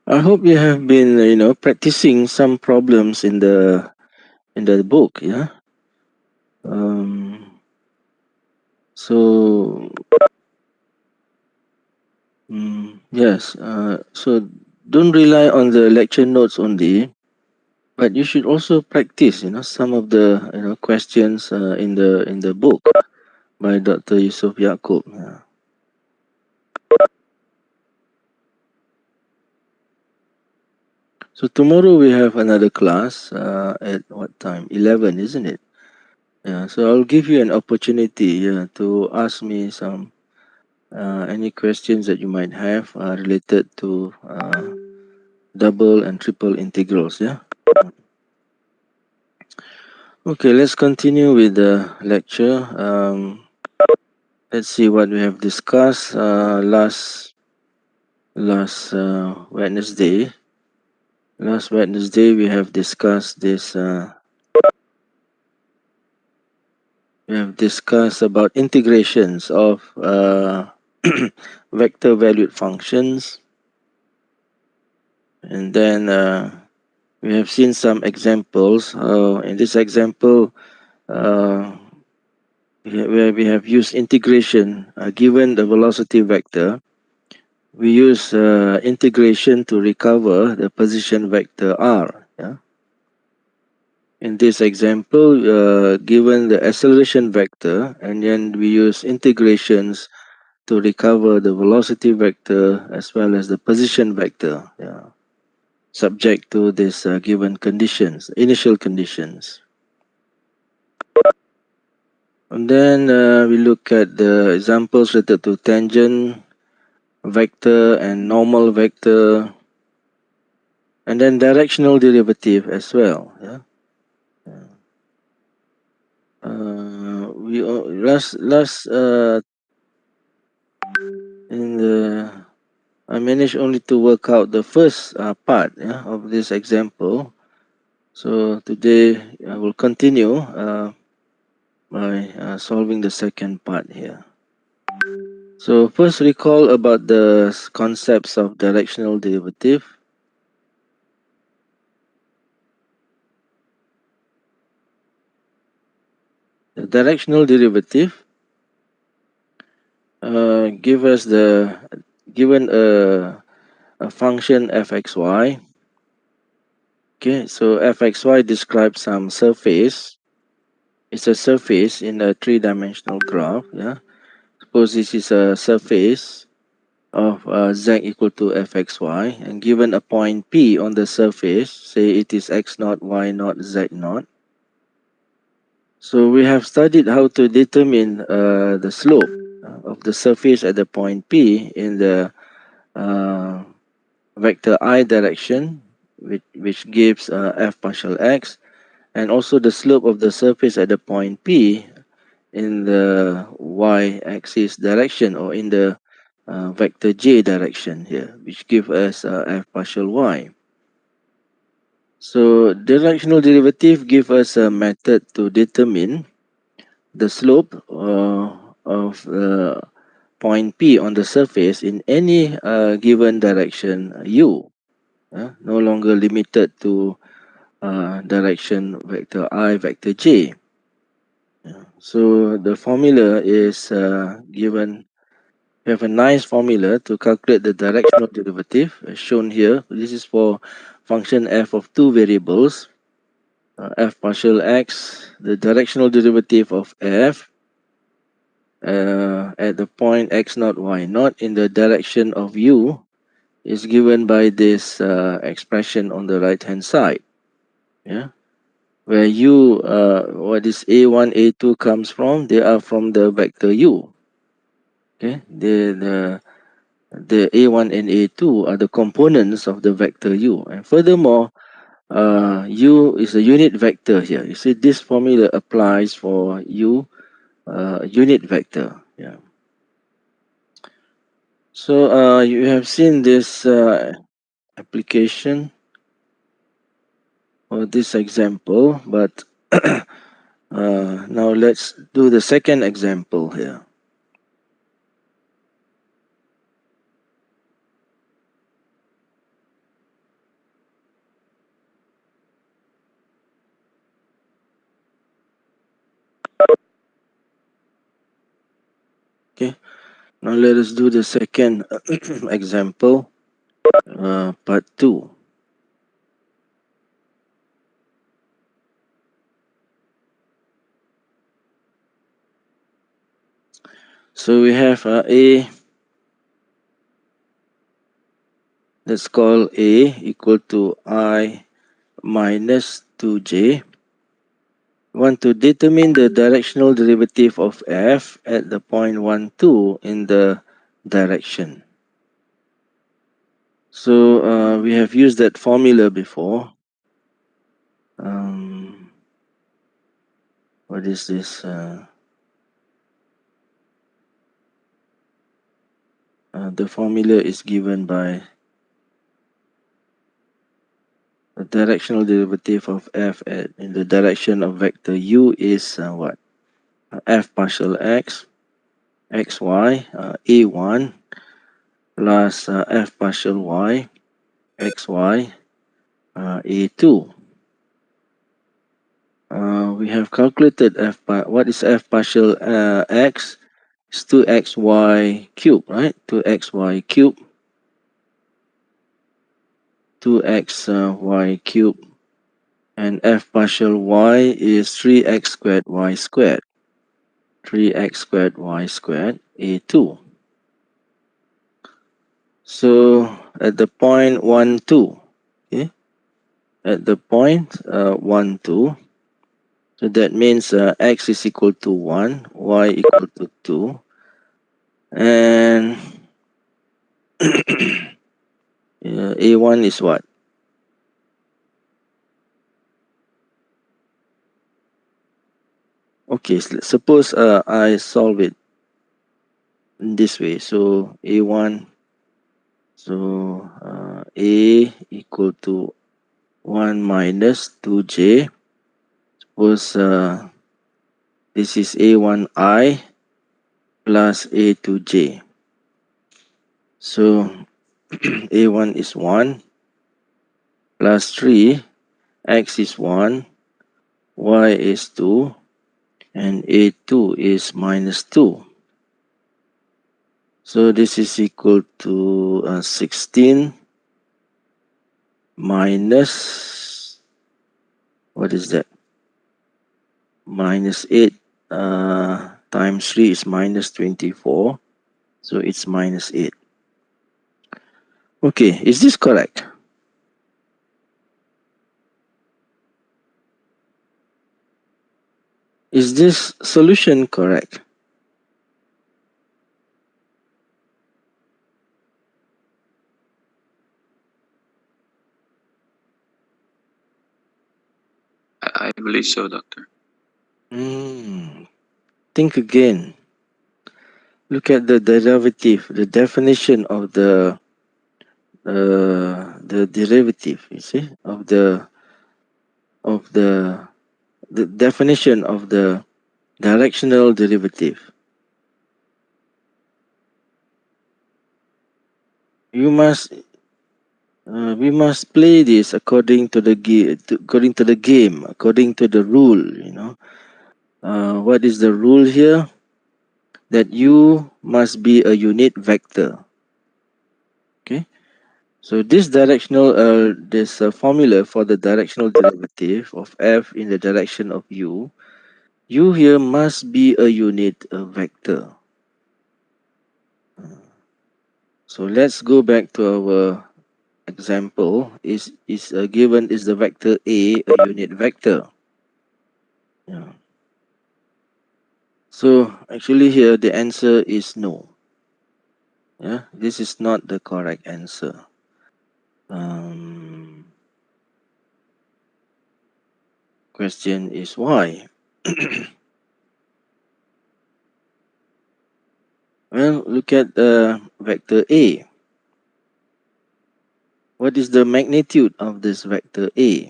I hope you have been, practicing some problems in the book. Yeah. Um, so yes. So don't rely on the lecture notes only, but you should also practice. Some of the questions in the book by Dr. Yusuf Yaqub. Yeah. So tomorrow we have another class at what time? 11, isn't it? Yeah. So I'll give you an opportunity to ask me some any questions that you might have related to double and triple integrals. Yeah. Okay. Let's continue with the lecture. Let's see what we have discussed last Wednesday. Last Wednesday we have discussed this. We have discussed about integrations of vector valued functions, and then we have seen some examples. In this example, uh, where we have used integration, given the velocity vector, we use integration to recover the position vector r. Yeah? In this example, given the acceleration vector, and then we use integrations to recover the velocity vector as well as the position vector, yeah, subject to this given conditions, initial conditions. And then we look at the examples related to tangent vector and normal vector, and then directional derivative as well. Yeah. We last in the I managed only to work out the first part, yeah, of this example. So today I will continue by solving the second part here. So first recall about the concepts of directional derivative. The directional derivative give us the given a function fxy. Okay, so fxy describes some surface. It's a surface in a three-dimensional graph. Yeah, suppose this is a surface of z equal to fxy, and given a point P on the surface, say it is x naught, y naught, z naught. So we have studied how to determine the slope of the surface at the point P in the uh, vector I direction, which gives f partial x, and also the slope of the surface at the point P in the y-axis direction, or in the vector j direction here, which give us f partial y. So directional derivative give us a method to determine the slope of point P on the surface in any given direction u, no longer limited to direction vector I, vector j. So the formula is given. We have a nice formula to calculate the directional derivative as shown here. This is for function f of two variables, f partial x, the directional derivative of f at the point x naught, y naught in the direction of u is given by this expression on the right hand side. Yeah, where u, what is a1, a2 comes from, they are from the vector u. Okay, the a1 and a2 are the components of the vector u, and furthermore, u is a unit vector here. You see, this formula applies for u, unit vector. Yeah. So you have seen this application or this example, but now let's do the second example here. Okay. Now let us do the second example, part 2. So we have A, let's call A equal to I minus 2j. We want to determine the directional derivative of f at the point 1, 2 in the direction. So we have used that formula before. What is this? The formula is given by the directional derivative of f in the direction of vector u is what? F partial x, xy, a1 plus f partial y, xy, a2. We have calculated what is f partial x? It's 2xy cube, right? 2xy cube, 2xy cube, and f partial y is 3x squared y squared, 3x squared y squared, a2. So at the point 1, 2, okay? At the point 1, 2, so that means x is equal to 1, y equal to 2, and a1 is what? Okay, so suppose I solve it in this way. So a1, so a equal to 1 minus 2j. Suppose this is a1i plus a2j. So a1 is 1 plus 3, x is 1, y is 2, and a2 is minus 2. So this is equal to 16 minus, what is that? Minus 8 times 3 is minus 24. So it's minus 8. Okay, is this correct? Is this solution correct? I believe so, Doctor. Think again. Look at the derivative, the definition of the derivative. You see, of the definition of the directional derivative. You must we must play this according to the according to the game, according to the rule. You know, what is the rule here? That u must be a unit vector. Okay, so this formula for the directional derivative of f in the direction of u here must be a unit vector. So let's go back to our example. Is given is the vector a unit vector? Yeah. So actually here the answer is no. Yeah, this is not the correct answer. Question is why? Well, look at vector A. What is the magnitude of this vector A?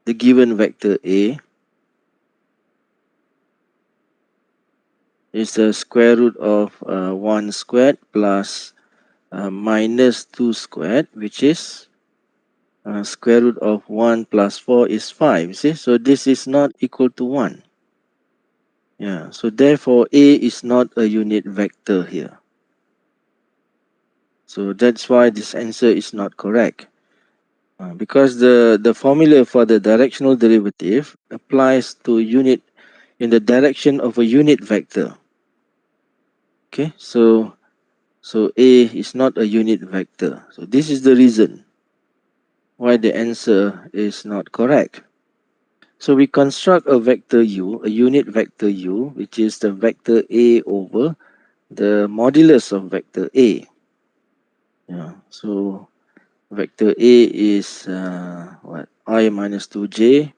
The given vector A is the square root of 1 squared plus minus 2 squared, which is square root of 1 plus 4 is 5. See, so this is not equal to 1. Yeah, so therefore A is not a unit vector here. So that's why this answer is not correct. Because the formula for the directional derivative applies to unit in the direction of a unit vector. Okay, so A is not a unit vector. So this is the reason why the answer is not correct. So we construct a vector u, a unit vector u, which is the vector A over the modulus of vector A. Yeah, so vector A is what, I minus 2j,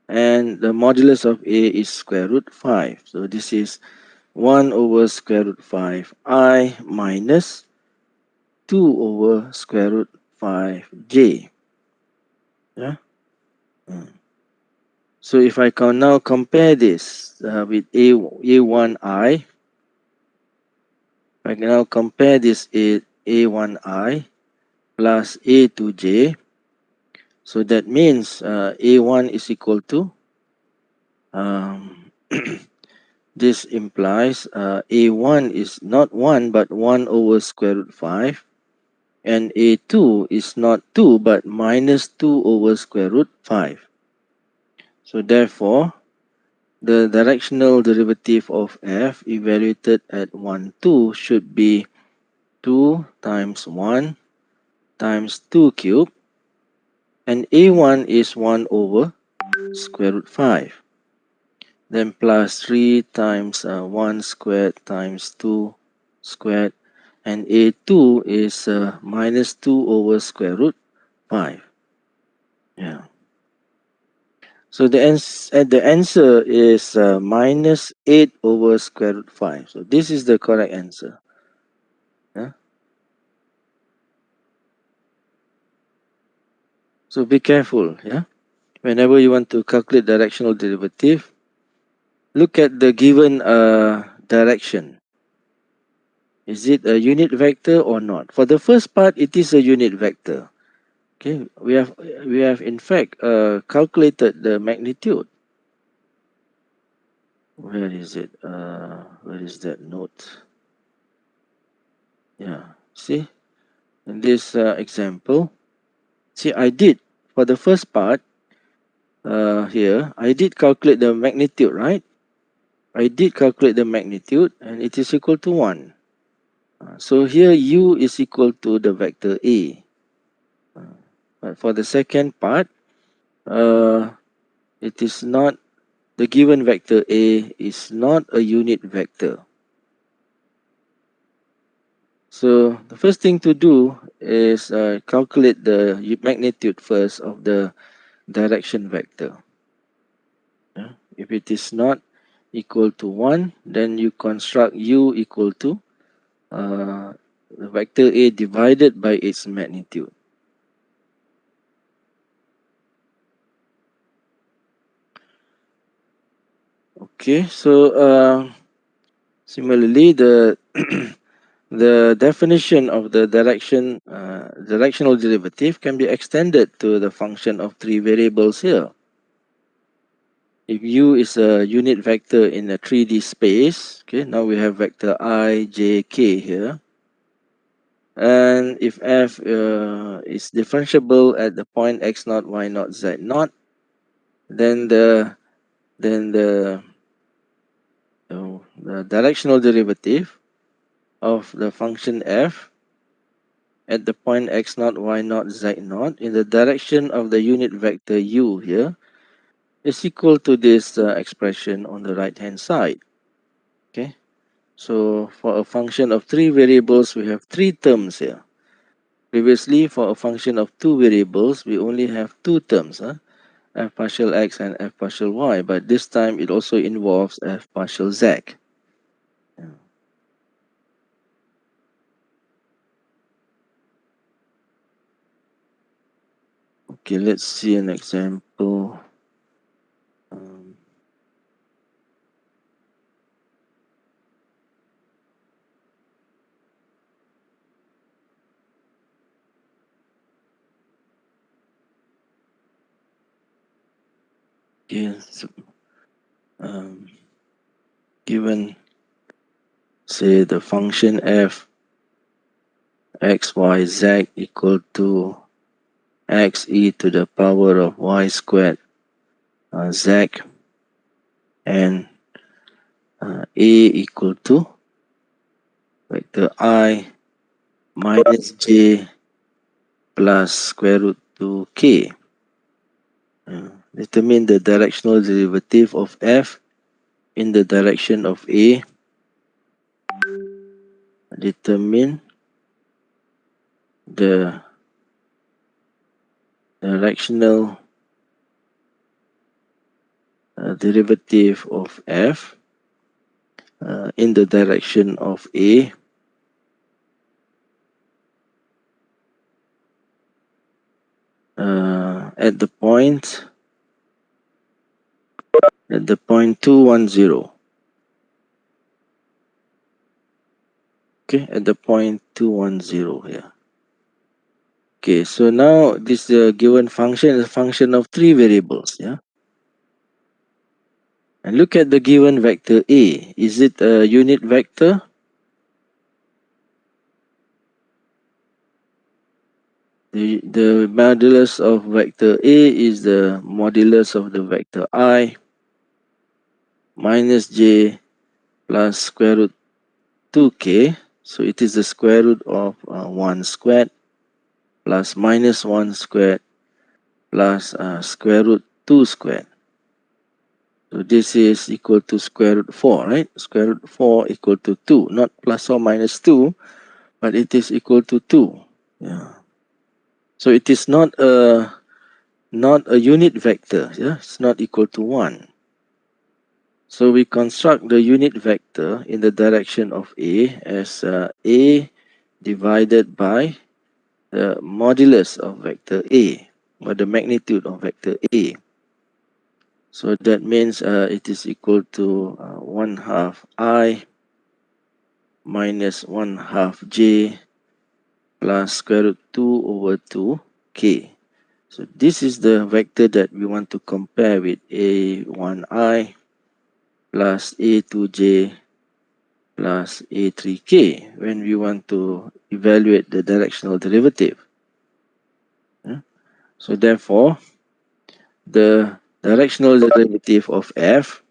and the modulus of A is square root 5. So this is 1 over square root 5 I minus 2 over square root 5j. Yeah. Mm. So if I can now compare this with A1I, I can now compare this A1I plus A2j. So that means A1 is equal to, um, this implies A1 is not 1 but 1 over square root 5, and A2 is not 2 but minus 2 over square root 5. So therefore, the directional derivative of f evaluated at 1, 2 should be 2 times 1 times 2 cubed, and A1 is 1 over square root 5. Then plus 3 times 1 squared times 2 squared, and A2 is minus 2 over square root 5. Yeah. So the answer is minus 8 over square root 5. So this is the correct answer. Yeah. So be careful. Yeah. Whenever you want to calculate directional derivative, look at the given direction. Is it a unit vector or not? For the first part, it is a unit vector. Okay, we have in fact calculated the magnitude. Where is it? Where is that note? Yeah, see, in this example, see, I did for the first part here. I did calculate the magnitude, right? I did calculate the magnitude, and it is equal to 1. So here u is equal to the vector a. But for the second part, it is not, the given vector a is not a unit vector. So the first thing to do is calculate the magnitude first of the direction vector. Yeah. If it is not equal to 1, then you construct u equal to the vector a divided by its magnitude. Okay, so similarly, the the definition of the directional derivative can be extended to the function of three variables here. If u is a unit vector in a 3D space, okay, now we have vector I, j, k here. And if f is differentiable at the point x naught, y naught, z naught, then the directional derivative of the function f at the point x naught, y naught, z naught in the direction of the unit vector u here is equal to this expression on the right hand side. Okay, so for a function of three variables, we have three terms here. Previously, for a function of two variables, we only have two terms, f partial x and f partial y, but this time it also involves f partial z. Yeah. Okay, let's see an example. Um, okay, um, given, say, the function f x, y, z equal to x e to the power of y squared z, and a equal to vector I minus j plus square root 2k. Determine the directional derivative of f in the direction of A. Determine the directional derivative of f in the direction of A at the point 210. Okay, at the point 210 here. Okay, so now this given function is a function of three variables. Yeah, and look at the given vector A. Is it a unit vector? The modulus of vector A is the modulus of the vector I minus j plus square root 2k. So it is the square root of 1 squared plus minus 1 squared plus square root 2 squared. So this is equal to square root 4, right? Square root 4 equal to 2, not plus or minus 2, but it is equal to 2. Yeah. So it is not a unit vector. Yeah, it's not equal to 1. So we construct the unit vector in the direction of A as A divided by the modulus of vector A, or the magnitude of vector A. So that means it is equal to 1 half I minus 1 half j plus square root 2 over 2k. So this is the vector that we want to compare with a1i plus a2j plus a3k when we want to evaluate the directional derivative. So therefore, the directional derivative of f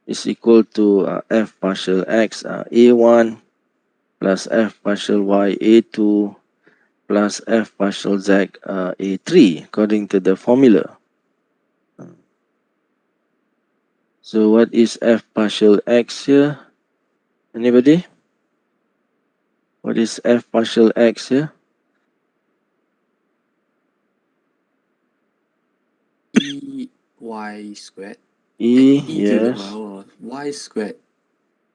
is equal to f partial x a1 plus f partial y a2 plus f partial z a3 according to the formula. So what is f partial x here? Anybody? What is f partial x here? E y squared. E, E to the yes, power of y squared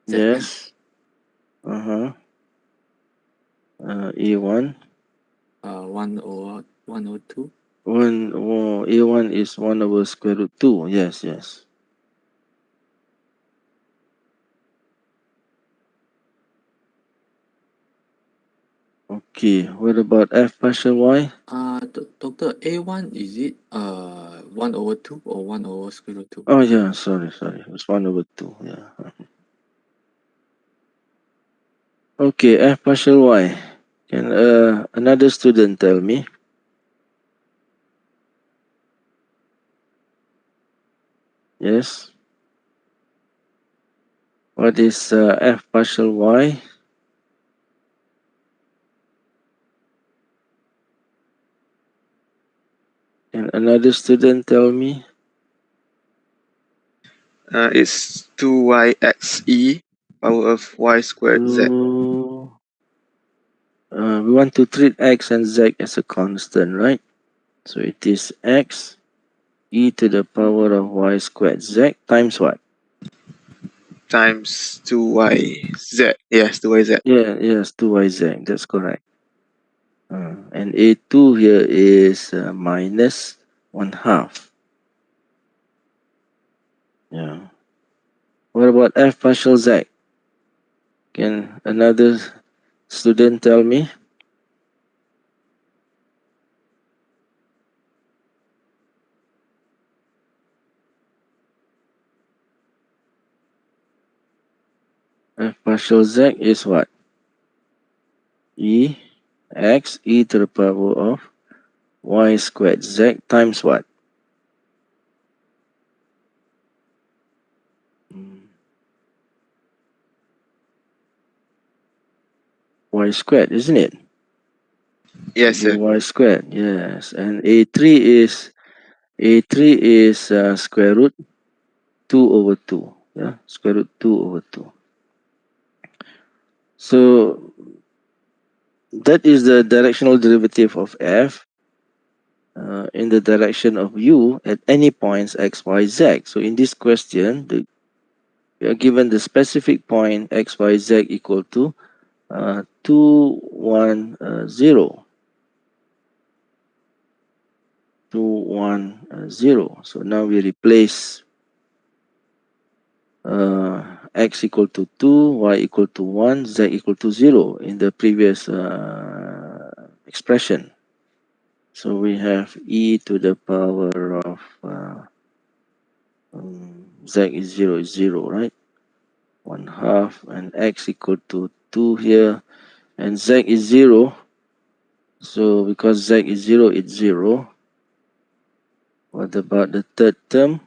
z kan. yes, uh-huh, E1. 1/2. A1 is 1 over square root 2. Yes, yes. Okay, what about f partial y? Doctor, A1 is it 1/2 or 1 over square root 2? Oh yeah, sorry. It's 1 over 2. Yeah. Okay, f partial y. Can another student tell me? Yes. What is f partial y? Can another student tell me? It's 2yxe power of y squared z. So we want to treat x and z as a constant, right? So it is x e to the power of y squared z times what? Times 2yz. Yes, 2yz. Yeah, yes, 2yz. That's correct. And a2 here is minus 1 half. Yeah. What about f partial z? Can another student tell me? f partial z is what? E x e to the power of y squared z times what? Y squared, isn't it? Yes, Be sir. y squared, yes. And a3 is square root 2 over 2. Yeah, square root 2 over 2. So that is the directional derivative of f in the direction of u at any points x, y, z. So in this question, we are given the specific point x, y, z equal to 2, 1, 0. 2, 1, 0. So now we replace x equal to 2, y equal to 1, z equal to 0 in the previous expression. So we have e to the power of z is 0, right? 1/2, and x equal to 2 here, and z is 0. So because z is 0, it's 0. What about the third term?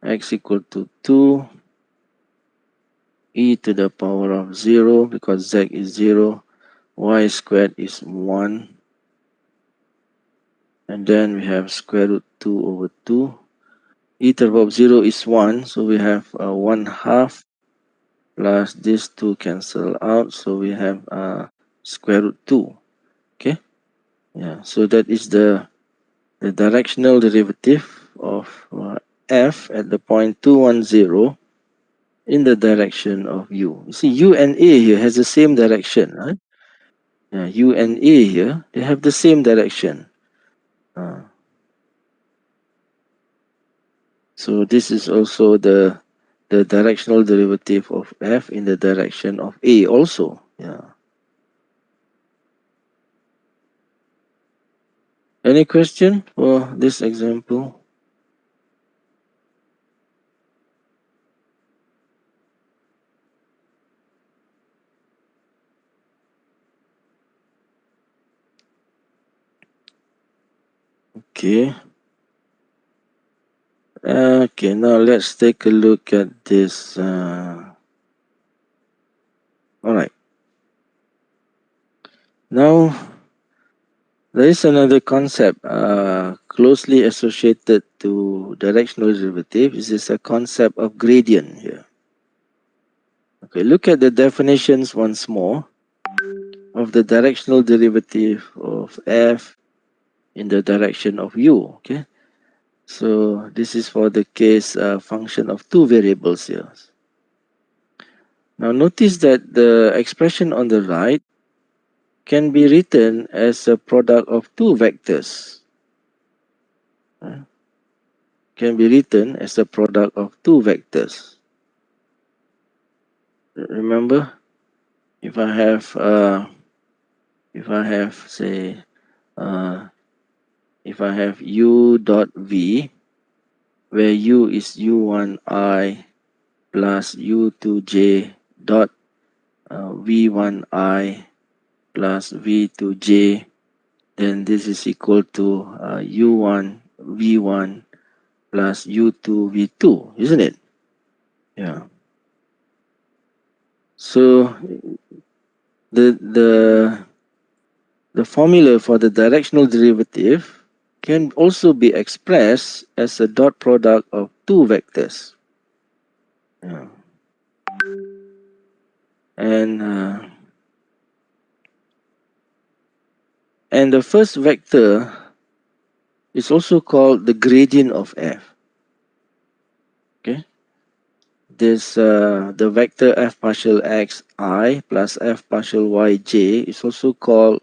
X equal to 2, e to the power of 0, because z is 0, y squared is 1, and then we have square root 2 over 2. E to the power of 0 is 1, so we have 1/2 plus these two cancel out, so we have square root 2. Okay, yeah, so that is the directional derivative of f at the point 210 in the direction of u. You see, u and a here has the same direction, right? Yeah, u and a here, they have the same direction. So this is also the directional derivative of f in the direction of a also. Yeah. Any question for this example? Okay. Okay, now let's take a look at this. All right. Now, there is another concept closely associated to directional derivative. This is a concept of gradient here. Okay, look at the definitions once more of the directional derivative of f in the direction of u. Okay, so this is for the case function of two variables here. Now notice that the expression on the right can be written as a product of two vectors. Can be written as a product of two vectors. Remember, if I have say if I have u dot v, where u is u1i plus u2j dot v1i plus v2j, then this is equal to u1 v1 plus u2 v2, isn't it? Yeah. So the formula for the directional derivative can also be expressed as a dot product of two vectors. Yeah. And the first vector is also called the gradient of f. Okay, this the vector f partial x I plus f partial y j is also called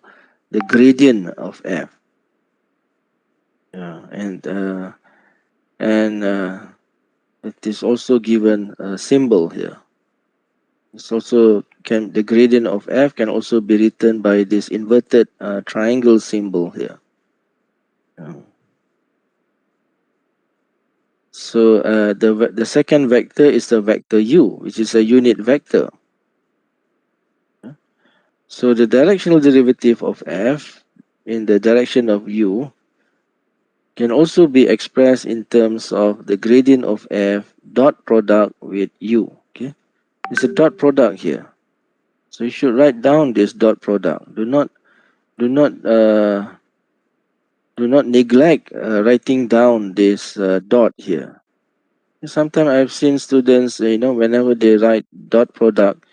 the gradient of f. Yeah, and it is also given a symbol here. It's also the gradient of f can also be written by this inverted triangle symbol here. Yeah. So the second vector is the vector u, which is a unit vector. So the directional derivative of f in the direction of u can also be expressed in terms of the gradient of f dot product with u. Okay, it's a dot product here, so you should write down this dot product. Do not do not neglect writing down this dot here. Sometimes I've seen students, whenever they write dot product,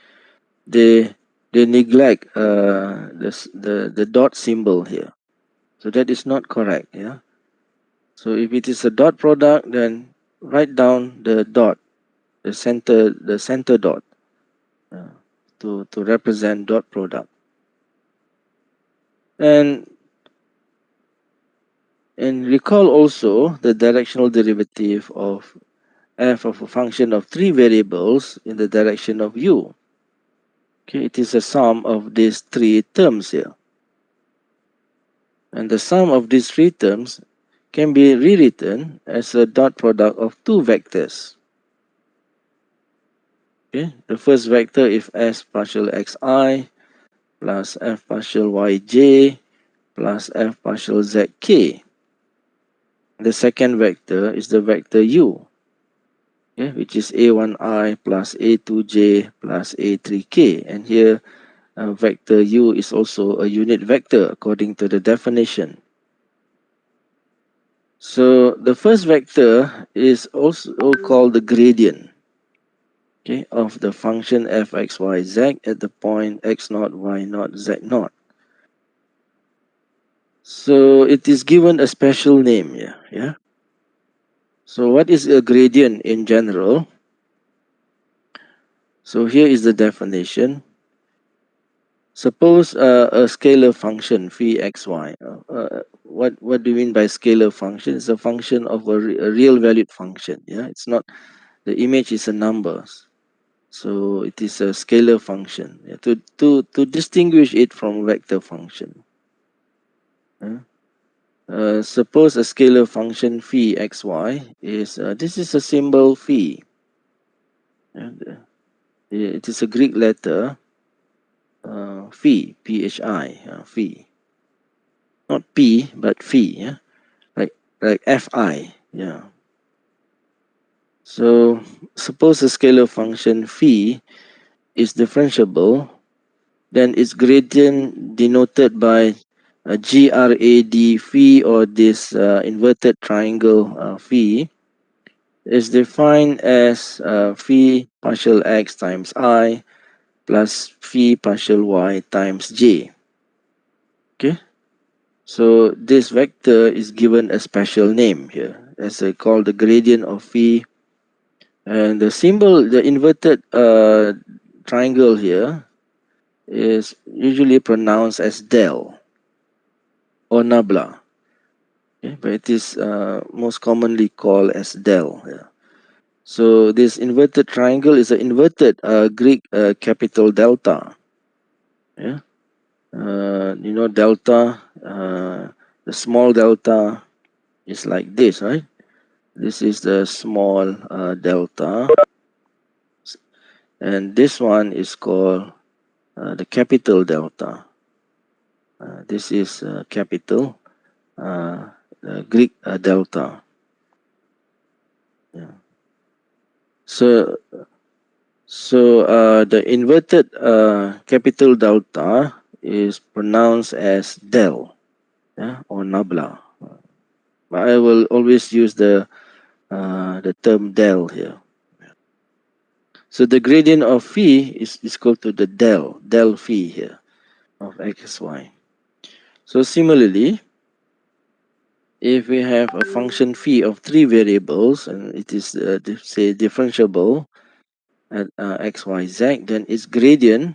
they neglect the dot symbol here. So that is not correct. Yeah. So if it is a dot product, then write down the dot, the center dot, uh, to represent dot product. And recall also the directional derivative of f of a function of three variables in the direction of u. Okay, it is a sum of these three terms here. And the sum of these three terms can be rewritten as a dot product of two vectors. Okay, the first vector is s partial xi plus f partial yj plus f partial zk. The second vector is the vector u, okay, which is a1i plus a2j plus a3k. And here vector u is also a unit vector according to the definition. So the first vector is also called the gradient, okay, of the function f x y z at the point x0, y0, z0. So it is given a special name here. Yeah. So what is a gradient in general? So here is the definition. Suppose a scalar function phi xy. What do you mean by scalar function? It's a function of a real valued function. Yeah, it's not, the image is a numbers. So it is a scalar function. Yeah, to distinguish it from vector function. Suppose a scalar function phi xy is this is a symbol phi. It is a Greek letter phi, phi, not p but phi. Yeah, like fi. Yeah. So suppose a scalar function phi is differentiable, then its gradient denoted by grad phi, or this inverted triangle phi, is defined as phi partial x times I plus phi partial y times j. Okay, so this vector is given a special name here as I call the gradient of phi, and the symbol, the inverted triangle here, is usually pronounced as del or nabla. Okay, but it is most commonly called as del. Yeah. So this inverted triangle is an inverted Greek capital delta. Yeah, delta. The small delta is like this, right? This is the small delta, and this one is called the capital delta. This is capital Greek delta. Yeah. So the inverted capital delta is pronounced as del, yeah, or nabla. But I will always use the term del here. So the gradient of phi is equal to the del phi here of xy. So similarly, if we have a function phi of three variables and it is say differentiable at x, y, z, then its gradient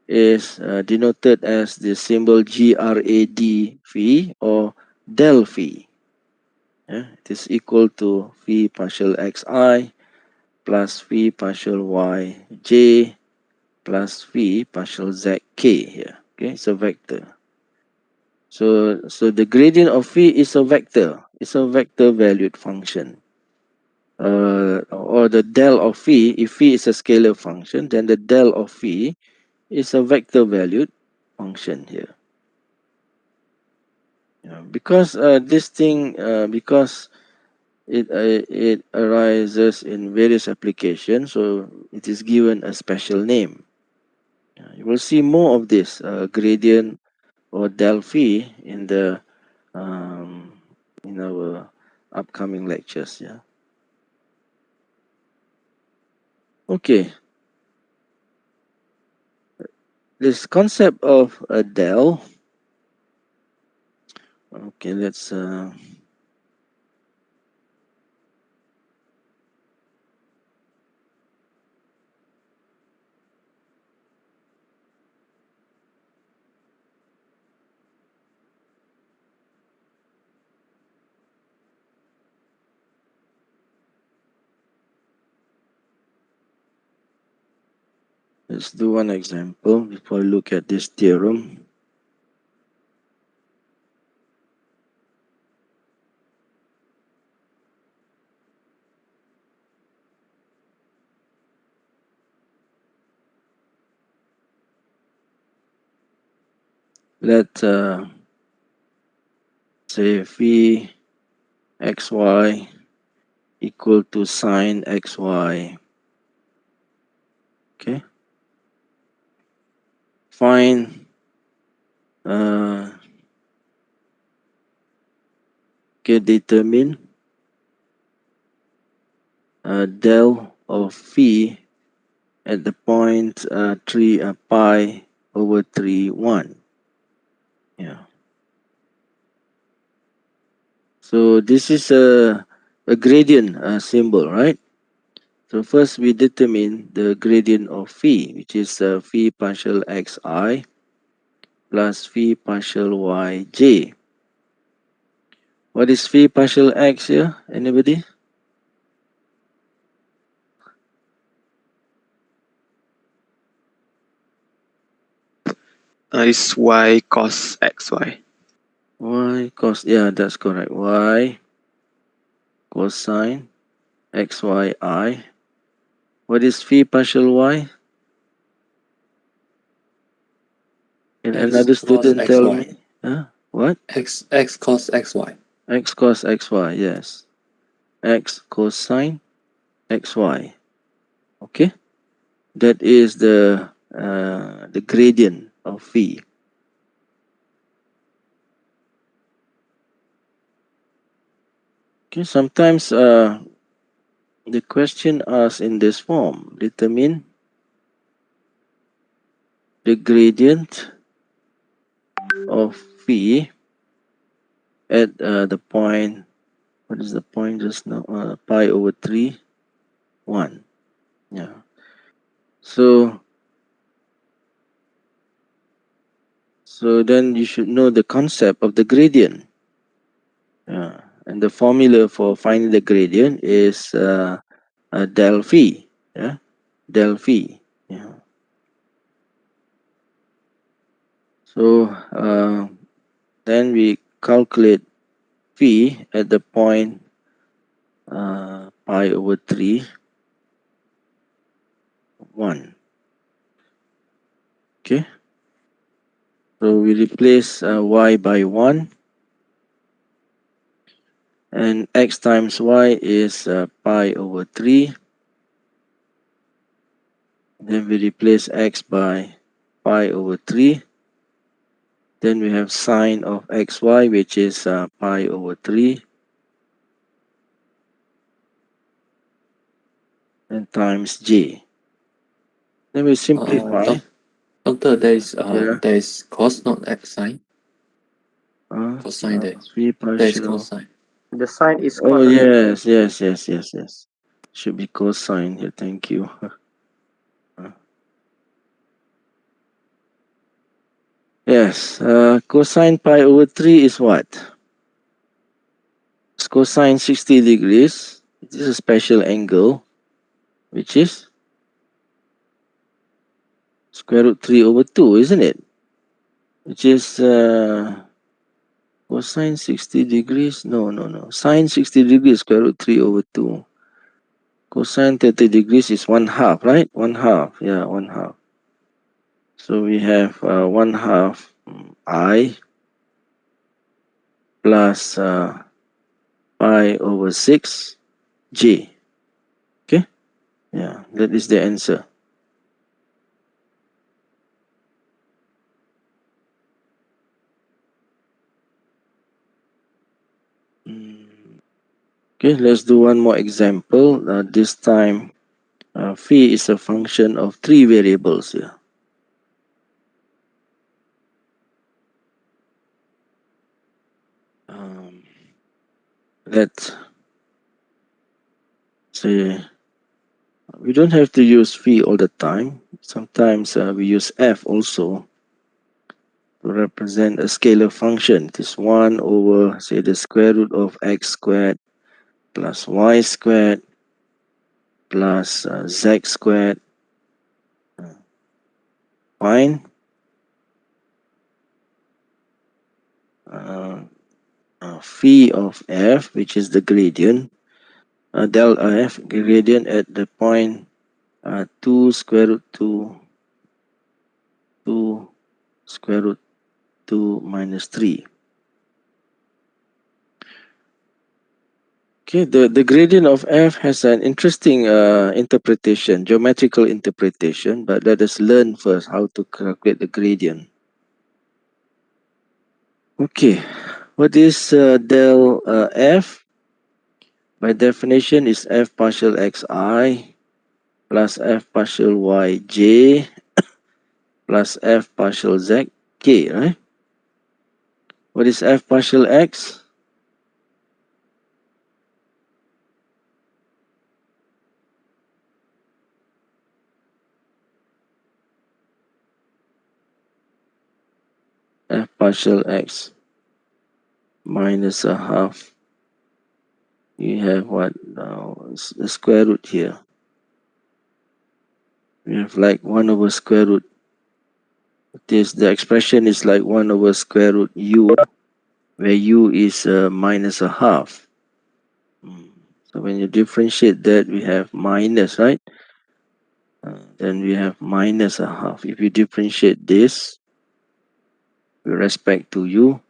is denoted as the symbol grad phi or del phi. Yeah? It is equal to phi partial xi plus phi partial yj plus phi partial zk here. Okay, it's a vector. So the gradient of phi is a vector. It's a vector valued function. Or the del of phi, if phi is a scalar function, then the del of phi is a vector valued function here. Because this thing, because it arises in various applications, so it is given a special name. You will see more of this gradient or del phi in our upcoming lectures. Yeah. Okay. This concept of a del. Okay, let's do one example before I look at this theorem. Let say phi xy equal to sine xy. Okay. Find determine del of phi at the point 3 pi over 3 1. Yeah. So this is a gradient symbol, right? So first we determine the gradient of phi, which is phi partial xi plus phi partial yj. What is phi partial x here? Anybody? Is y cos xy. Y cos, yeah, that's correct. Y cosine xyi. What is phi partial y? Can X another cos student tell xy. me? Huh? What? X cos xy. X cos xy, yes. X cosine xy. Okay? That is the gradient of phi. Okay, sometimes the question asks in this form, determine the gradient of phi at the point, what is the point just now? Pi over 3, 1. Yeah. So then you should know the concept of the gradient. Yeah. And the formula for finding the gradient is del phi. Yeah. Del phi. Yeah. So then we calculate phi at the point pi over 3, 1. Okay. So we replace y by 1. And x times y is pi over 3. Then we replace x by pi over 3. Then we have sine of xy, which is pi over 3. And times j. Then we simplify. Doctor, Yeah. there is cos, not x sine. Uh, Cosine there. 3 There is partial. cosine. The sign is Oh, cos. yes. Should be cosine here. Thank you. Yes. Cosine pi over 3 is what? It's cosine 60 degrees. It is a special angle, which is square root 3 over 2, isn't it? Which is cosine 60 degrees. No. Sine 60 degrees, square root 3 over 2. Cosine 30 degrees is 1/2, right? 1/2. Yeah, 1/2. So we have 1/2 I plus pi over 6 J. Okay? Yeah, that is the answer. Okay, let's do one more example. This time, phi is a function of 3 variables here. Let's say we don't have to use phi all the time. Sometimes we use f also to represent a scalar function. It is 1 over, say, the square root of x squared plus y squared plus z squared. Fine. Phi of f, which is the gradient, del f, gradient at the point 2 square root 2 square root 2 minus 3. Okay, the gradient of f has an interesting interpretation, geometrical interpretation, but let us learn first how to calculate the gradient. Okay, what is del f? By definition is f partial xi plus f partial yj plus f partial zk, right? What is f partial x? F partial x minus a half. You have what now? The square root here. We have like 1 over square root. The expression is like 1 over square root u, where u is minus a half. So when you differentiate that, we have minus, right? Then we have minus a half. If you differentiate this with respect to u,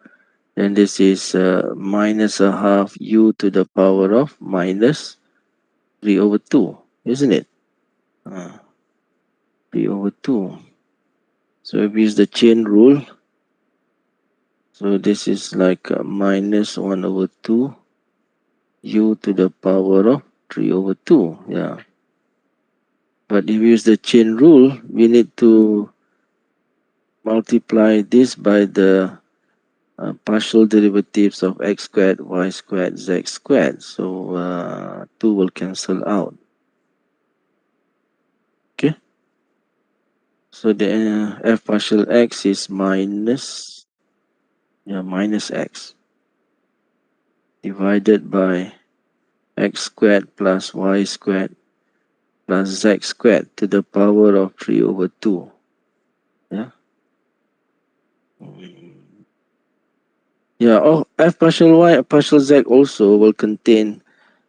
then this is minus a half u to the power of minus 3 over 2, isn't it? 3 over 2. So if we use the chain rule, so this is like minus 1 over 2 u to the power of 3 over 2. Yeah. But if we use the chain rule, we need to multiply this by the partial derivatives of x squared, y squared, z squared. So 2 will cancel out. Okay. So the f partial x is minus x divided by x squared plus y squared plus z squared to the power of 3 over 2. Yeah. Yeah, oh, f partial y and partial z also will contain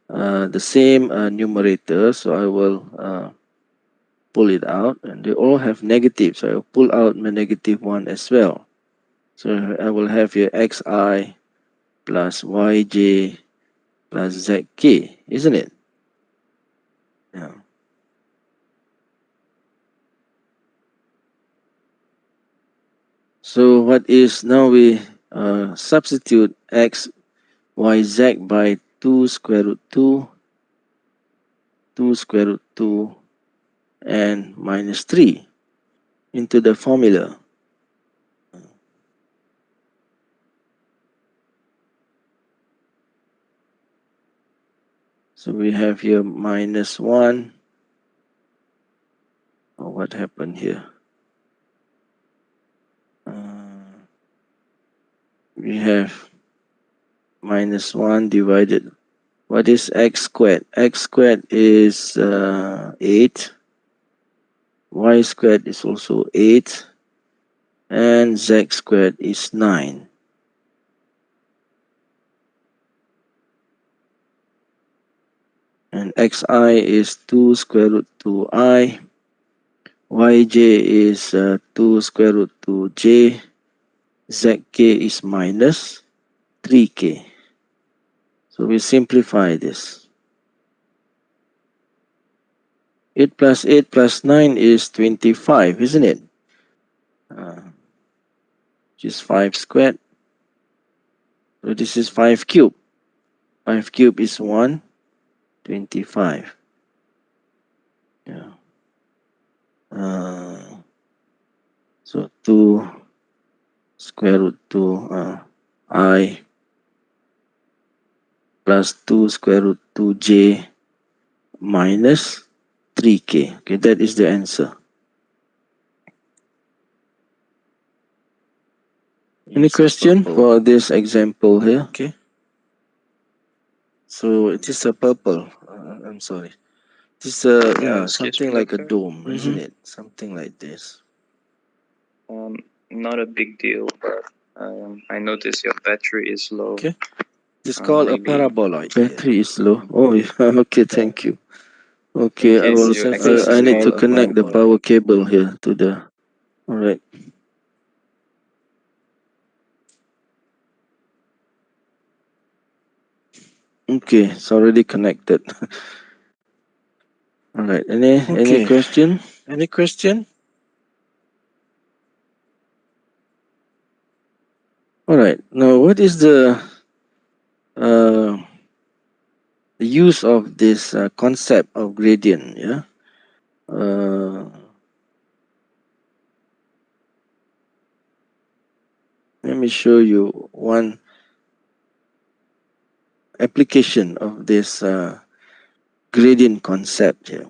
the same numerator, so I will pull it out, and they all have negative, so I will pull out my negative one as well. So I will have here xi plus yj plus zk, isn't it? Yeah. So what is now we substitute x, y, z by 2 square root 2, 2 square root 2, and minus 3 into the formula. So we have here minus 1. Oh, what happened here? We have minus 1 divided. What is x squared? X squared is 8. Y squared is also 8. And z squared is 9. And xi is 2 square root 2i. yj is 2 square root 2j, zk is minus 3k. So we simplify this. 8 plus 8 plus 9 is 25, isn't it? Which is 5 squared. So this is 5 cube. 5 cube is 125. Yeah. So 2 square root 2 I plus 2 square root 2j minus 3k. Okay, that is the answer. Any question for this example here? Okay. So it is a purple. I'm sorry. It is something like a dome, isn't it? Something like this. Not a big deal, but I noticed your battery is low. Okay. It's called a maybe paraboloid. Battery is low. Oh, yeah. Okay, thank you. Okay, I case will. you access I need to a connect the power cable here to the. All right. Okay, it's already connected. All right. Any question? Any question? All right. Now, what is the use of this concept of gradient? Yeah. Let me show you one application of this gradient concept here.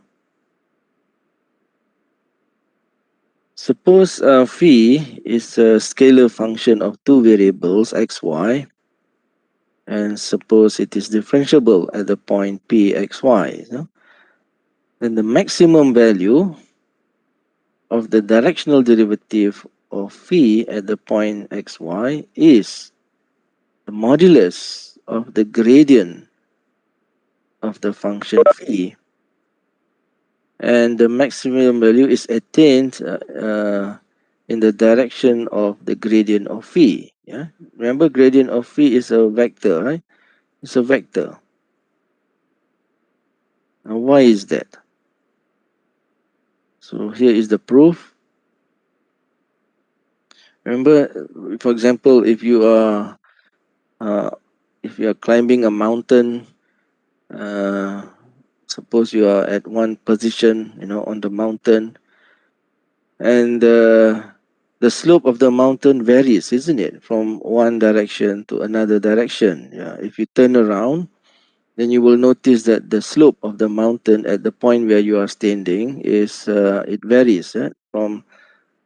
Suppose phi is a scalar function of two variables x, y, and suppose it is differentiable at the point p, x, y. Then the maximum value of the directional derivative of phi at the point x, y is the modulus of the gradient of the function phi, and the maximum value is attained in the direction of the gradient of phi. Yeah, remember gradient of phi is a vector, right? It's a vector. Now, why is that? So here is the proof. Remember, for example, if you are climbing a mountain, suppose you are at one position, on the mountain, and the slope of the mountain varies, isn't it, from one direction to another direction? Yeah. If you turn around, then you will notice that the slope of the mountain at the point where you are standing is it varies from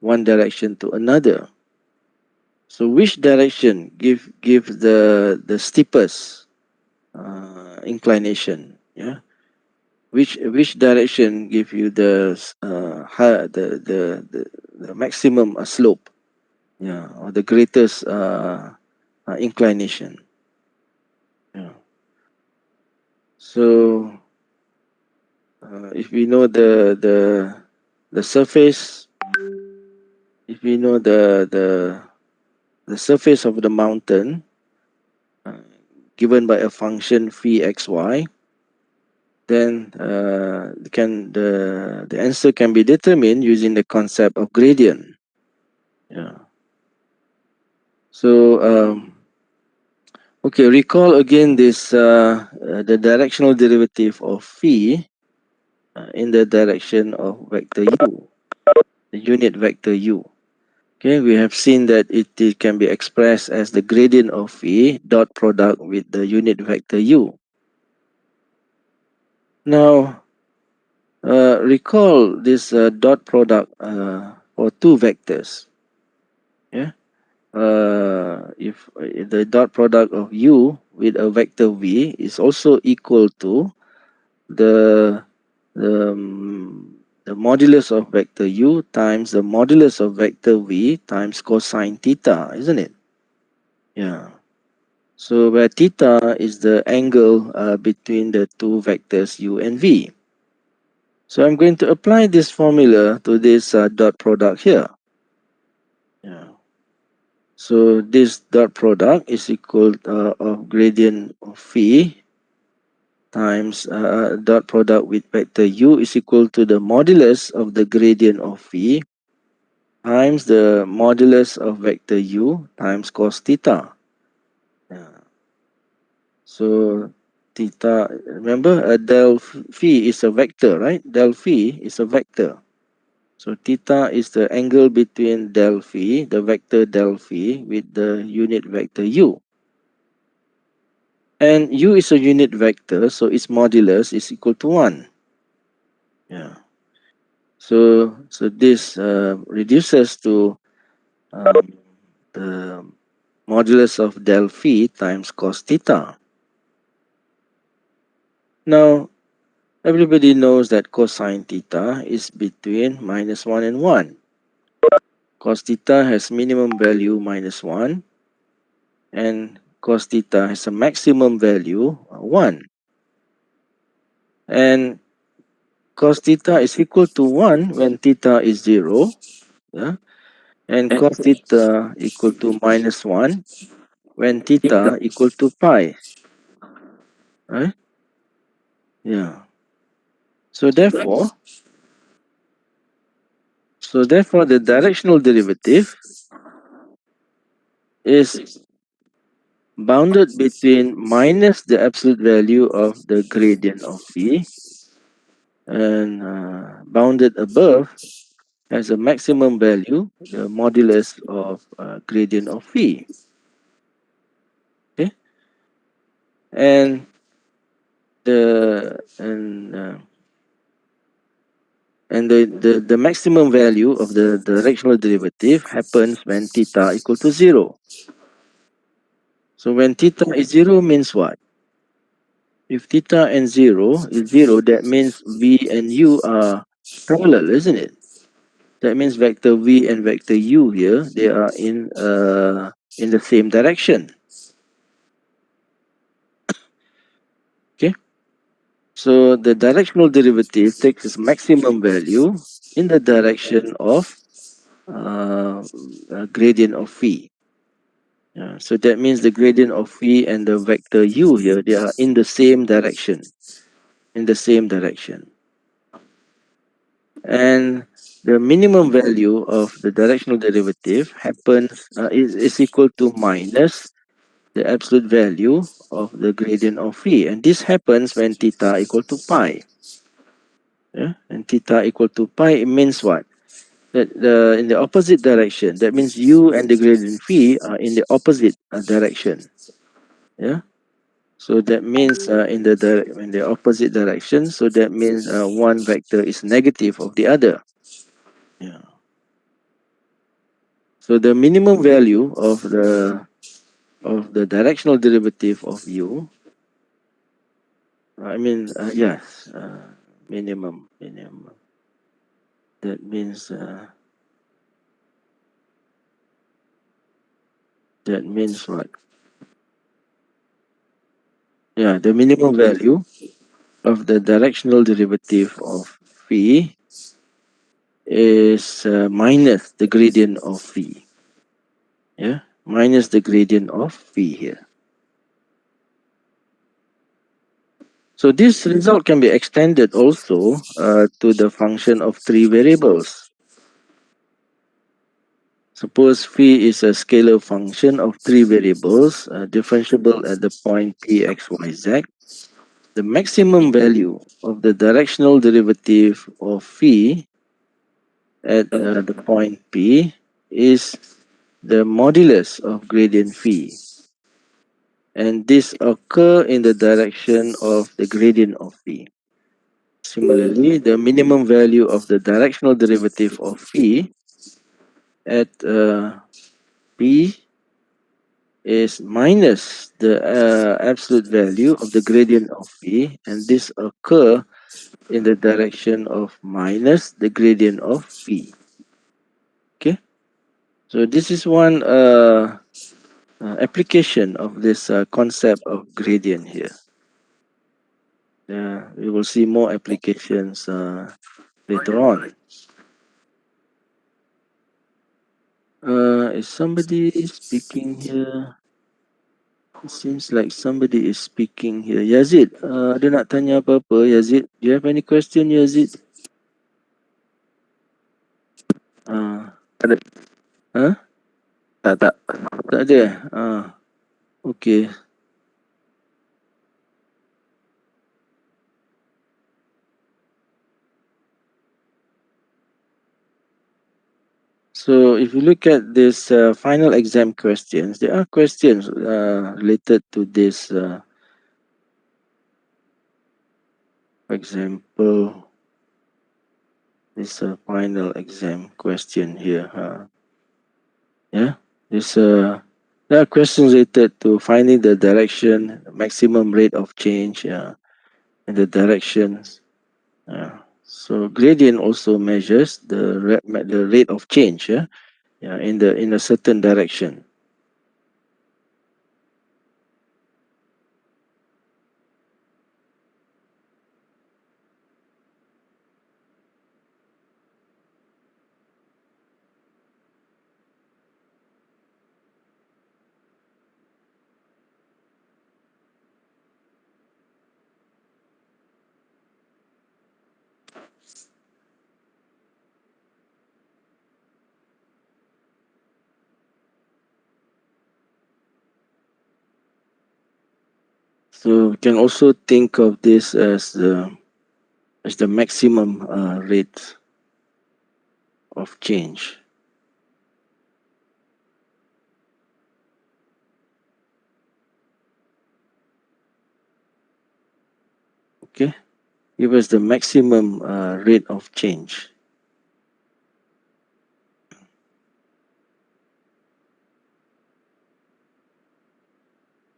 one direction to another. So which direction give the steepest inclination? Yeah. Which direction give you the the maximum slope? Yeah, or the greatest inclination. Yeah. So if we know the surface, if we know the surface of the mountain given by a function phi xy, then the answer can be determined using the concept of gradient. Yeah. So okay, recall again this the directional derivative of phi in the direction of vector u, the unit vector u. Okay, we have seen that it can be expressed as the gradient of phi dot product with the unit vector u. Now, recall this dot product for two vectors. Yeah. If the dot product of u with a vector v is also equal to the the modulus of vector u times the modulus of vector v times cosine theta, isn't it? Yeah. So where theta is the angle between the two vectors u and v. So I'm going to apply this formula to this dot product here. Yeah. So this dot product is equal of gradient of phi times dot product with vector u is equal to the modulus of the gradient of phi times the modulus of vector u times cos theta. Yeah. So theta, remember del phi is a vector, right? Del phi is a vector. So theta is the angle between del phi, the vector del phi, with the unit vector u. And u is a unit vector, so its modulus is equal to 1. Yeah. So this reduces to the modulus of del phi times cos theta. Now, everybody knows that cosine theta is between -1 and 1. Cos theta has minimum value -1 and cos theta has a maximum value 1. And cos theta is equal to 1 when theta is 0. Yeah? And cos theta equal to -1 when theta equal to pi. Right? Yeah. So therefore, the directional derivative is bounded between minus the absolute value of the gradient of phi and bounded above has a maximum value, the modulus of gradient of phi. Okay, and the maximum value of the directional derivative happens when theta equal to 0. So when theta is 0 means what? If theta and 0 is 0, that means v and u are parallel, isn't it? That means vector v and vector u here, they are in the same direction. Okay, so the directional derivative takes its maximum value in the direction of gradient of phi. So that means the gradient of phi and the vector u here, they are in the same direction. And the minimum value of the directional derivative happens is equal to minus the absolute value of the gradient of phi, and this happens when theta equal to pi. Yeah, and theta equal to pi, it means what? That in the opposite direction. That means u and the gradient phi are in the opposite direction. Yeah. So that means in the opposite direction. So that means one vector is negative of the other. Yeah. So the minimum value of the directional derivative of u, yes, minimum. That means what? Yeah, the minimum value of the directional derivative of phi is minus the gradient of phi. Yeah, minus the gradient of phi here. So this result can be extended also to the function of three variables. Suppose phi is a scalar function of three variables, differentiable at the point p, x, y, z. The maximum value of the directional derivative of phi at the point p is the modulus of gradient phi. And this occur in the direction of the gradient of phi. Similarly, the minimum value of the directional derivative of phi at p is minus the absolute value of the gradient of phi, and this occur in the direction of minus the gradient of phi. Okay, so this is one application of this concept of gradient here. We will see more applications later on. Is somebody speaking here? It seems like somebody is speaking here. Yazid, ada nak tanya apa-apa? Yazid, do you have any question, Yazid? Ada. Huh? Tak. Tak ada? Okay. So if you look at this final exam questions, there are questions related to this. For example, this final exam question here. Yeah, this there are questions related to finding the direction, maximum rate of change, and the directions. So gradient also measures the rate of change. In a certain direction. So we can also think of this as the maximum rate of change. Okay, give us the maximum rate of change.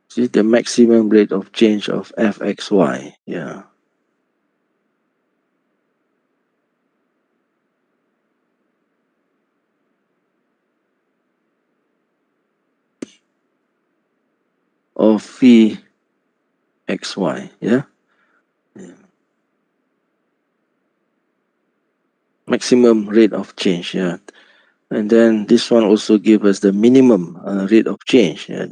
See the maximum rate of change of fxy. Yeah. Of phi xy. Yeah. Maximum rate of change. Yeah. And then this one also give us the minimum rate of change. Yeah.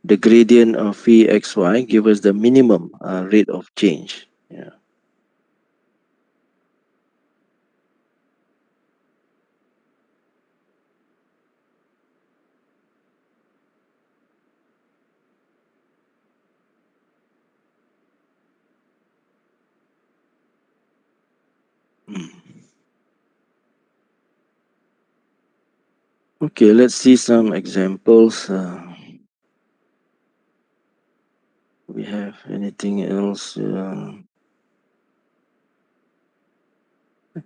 The gradient of phi xy give us the minimum rate of change. Yeah. Okay, let's see some examples. We have anything else? I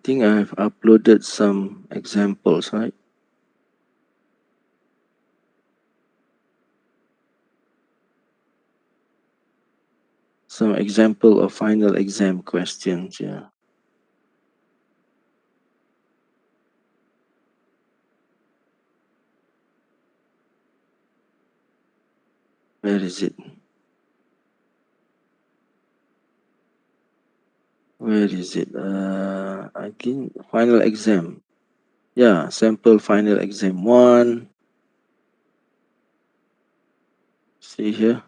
think I have uploaded some examples, right? Some example of final exam questions, yeah. Where is it? Where is it? I think final exam. Yeah, sample final exam 1. See here.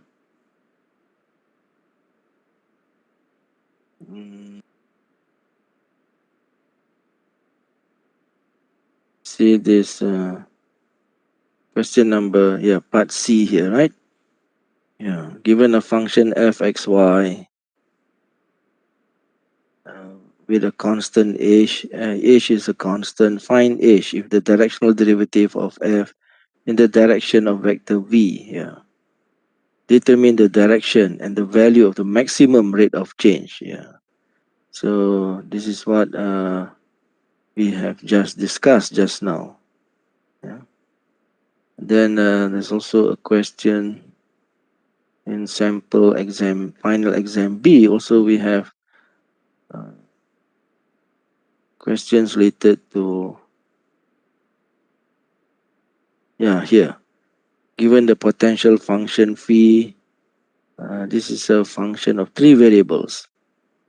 See this question number, yeah, part C here, right? Yeah, given a function fxy with a constant h, h is a constant, find h if the directional derivative of f in the direction of vector v. Yeah, determine the direction and the value of the maximum rate of change. Yeah, so this is what we have just discussed just now. Yeah, then there's also a question in sample exam final exam B. Also we have questions related to, yeah, here, given the potential function phi This is a function of three variables.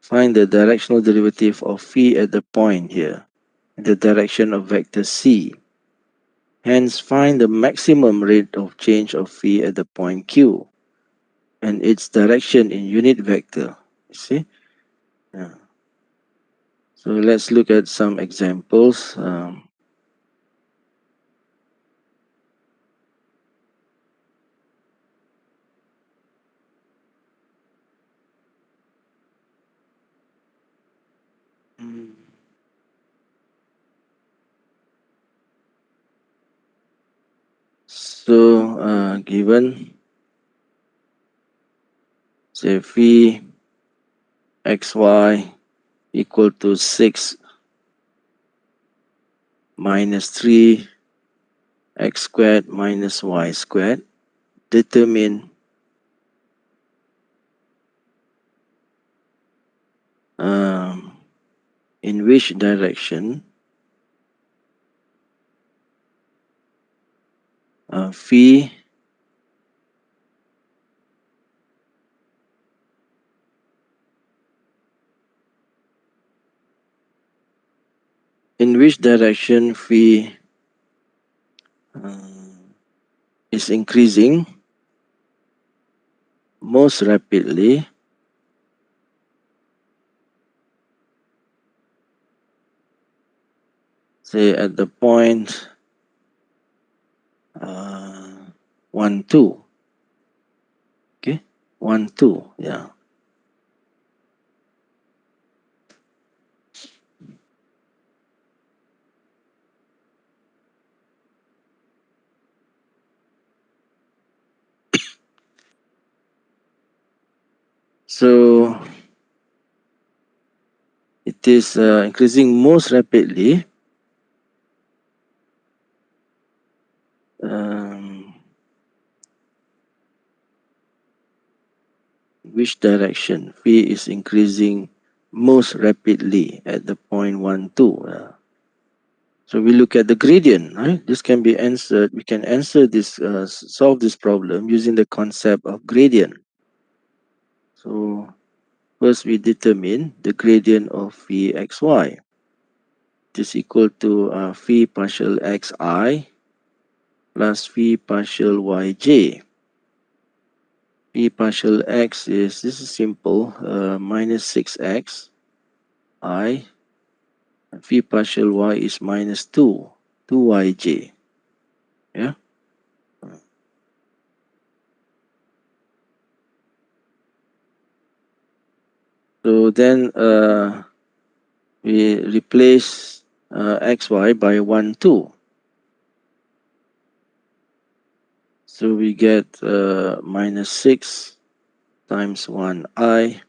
Find the directional derivative of phi at the point here, in the direction of vector c. Hence, find the maximum rate of change of phi at the point q and its direction in unit vector. You see? Yeah. So let's look at some examples. So, given, say, phi xy equal to 6 minus 3 x squared minus y squared, determine in which direction phi is increasing most rapidly, say at the point 1, 2. Okay, 1, 2, yeah. So it is increasing most rapidly which direction phi is increasing most rapidly at the point 1, 2. So we look at the gradient, right? This can be answered. We can answer this, solve this problem using the concept of gradient. So first we determine the gradient of phi xy. It is equal to phi partial xi plus phi partial yj. Phi partial x is, this is simple, minus 6x I. And phi partial y is minus 2yj. Yeah. So then we replace xy by 1, 2. So we get minus 6 times 1i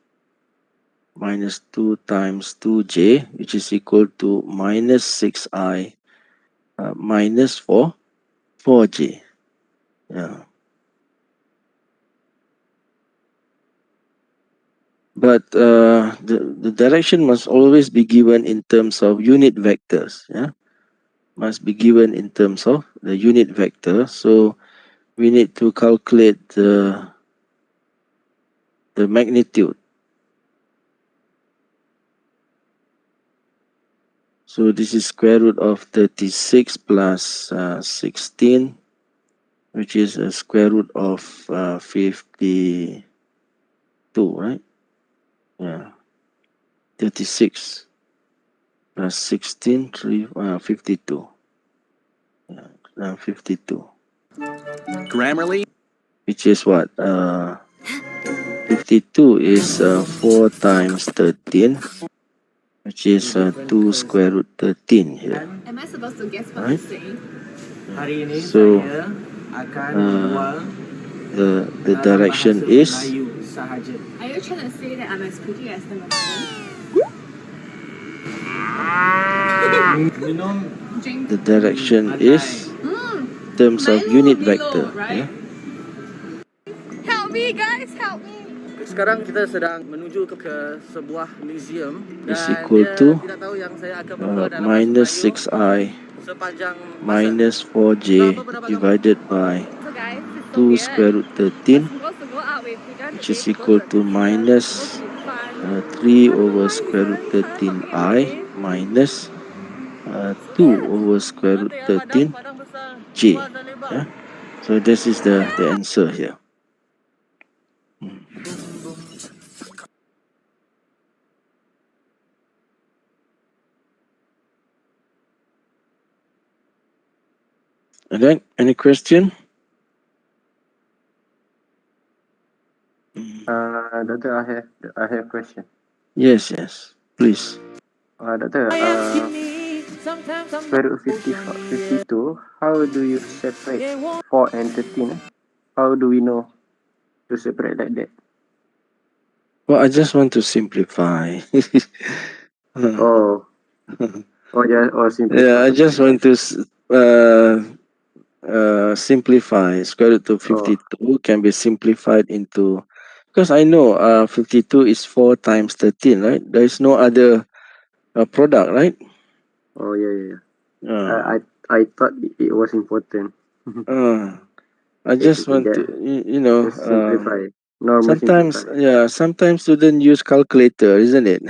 minus 2 times 2j, which is equal to minus 6i minus 4j. Yeah. But the direction must always be given in terms of unit vectors. Yeah, must be given in terms of the unit vector. So we need to calculate the magnitude. So this is square root of 36 plus 16, which is a square root of 52, right? Yeah, 36 plus 16, 52. Yeah, 52. Grammarly. Which is what? 52 is 4 times 13, which is 2 square root 13 here. Am I supposed to guess what Right? he's saying? Hari ini So, saya akan berbual the dalam direction bahasa is Melayu sahaja. Are you trying to say that I'm as pretty as the Madonna? Minum Drink. the direction is in terms of Milo unit below, vector. right? Yeah? Help me, guys! Help me! Sekarang kita sedang menuju ke sebuah museum Is dan equal dia to tidak tahu yang saya akan berbual dalam minus bahasa Melayu 6i sepanjang masa. minus 4j divided by So guys, it's so 2 weird. square root We're 13, supposed to go out with which is equal to minus 3 over square root 13i minus 2 over square root 13j. Yeah? So this is the answer here. Mm. And then, any question? Doctor, I have question. Yes, yes, please. Doctor, square root 52, how do you separate 4 and 13? How do we know to separate like that? Well, I just want to simplify. Oh, simplify. Yeah, I just want to simplify. Square root of 52 can be simplified into, because I know 52 is 4 times 13, right? There is no other product, right? Oh, yeah. Uh, I thought it was important. I just want to, Just simplify. Normal sometimes, simplify. sometimes students use calculator, isn't it?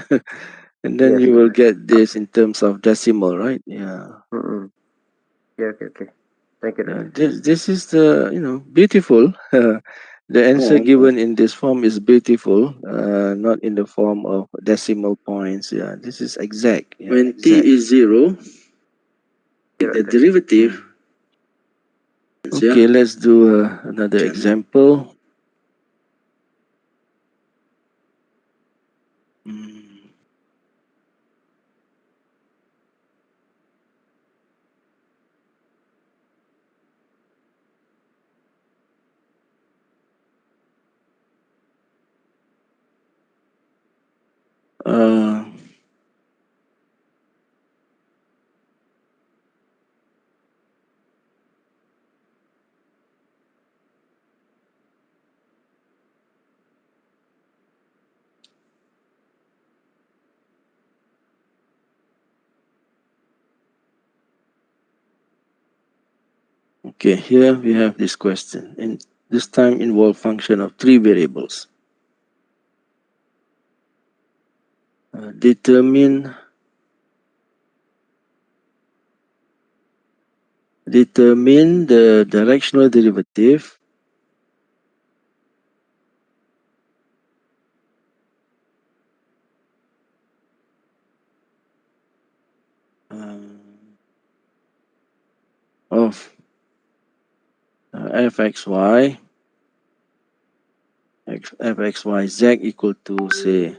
And then Yes, you will yes. get this in terms of decimal, right? Yeah. Mm-mm. Yeah, okay. Thank you, Doctor. This is the beautiful. The answer given in this form is beautiful, not in the form of decimal points. Yeah, this is exact. Yeah, when t is 0, Yeah, the Doctor. derivative. Okay, let's do another example. Mm. Uh, okay, here we have this question, and this time involve function of 3 variables. Determine the directional derivative of fxy fxy z equal to, say,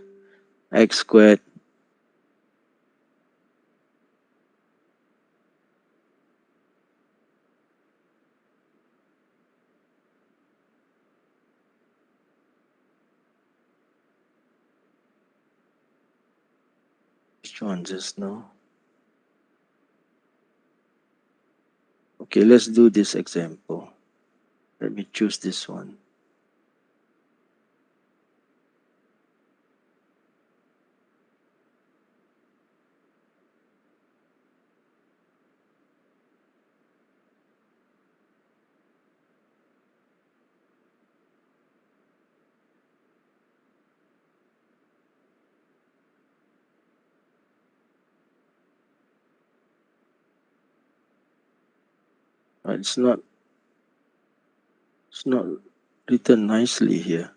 x squared which one just now. Okay, let's do this example. Let me choose this one. It's not written nicely here.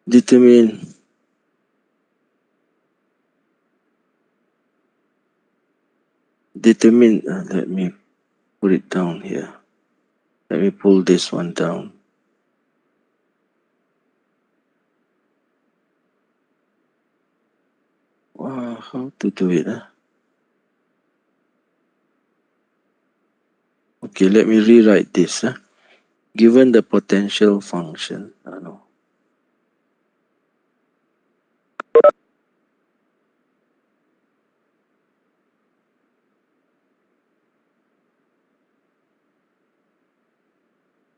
Determine let me put it down here. Let me pull this one down. Wow, how to do it? Okay, let me rewrite this. Given the potential function, no.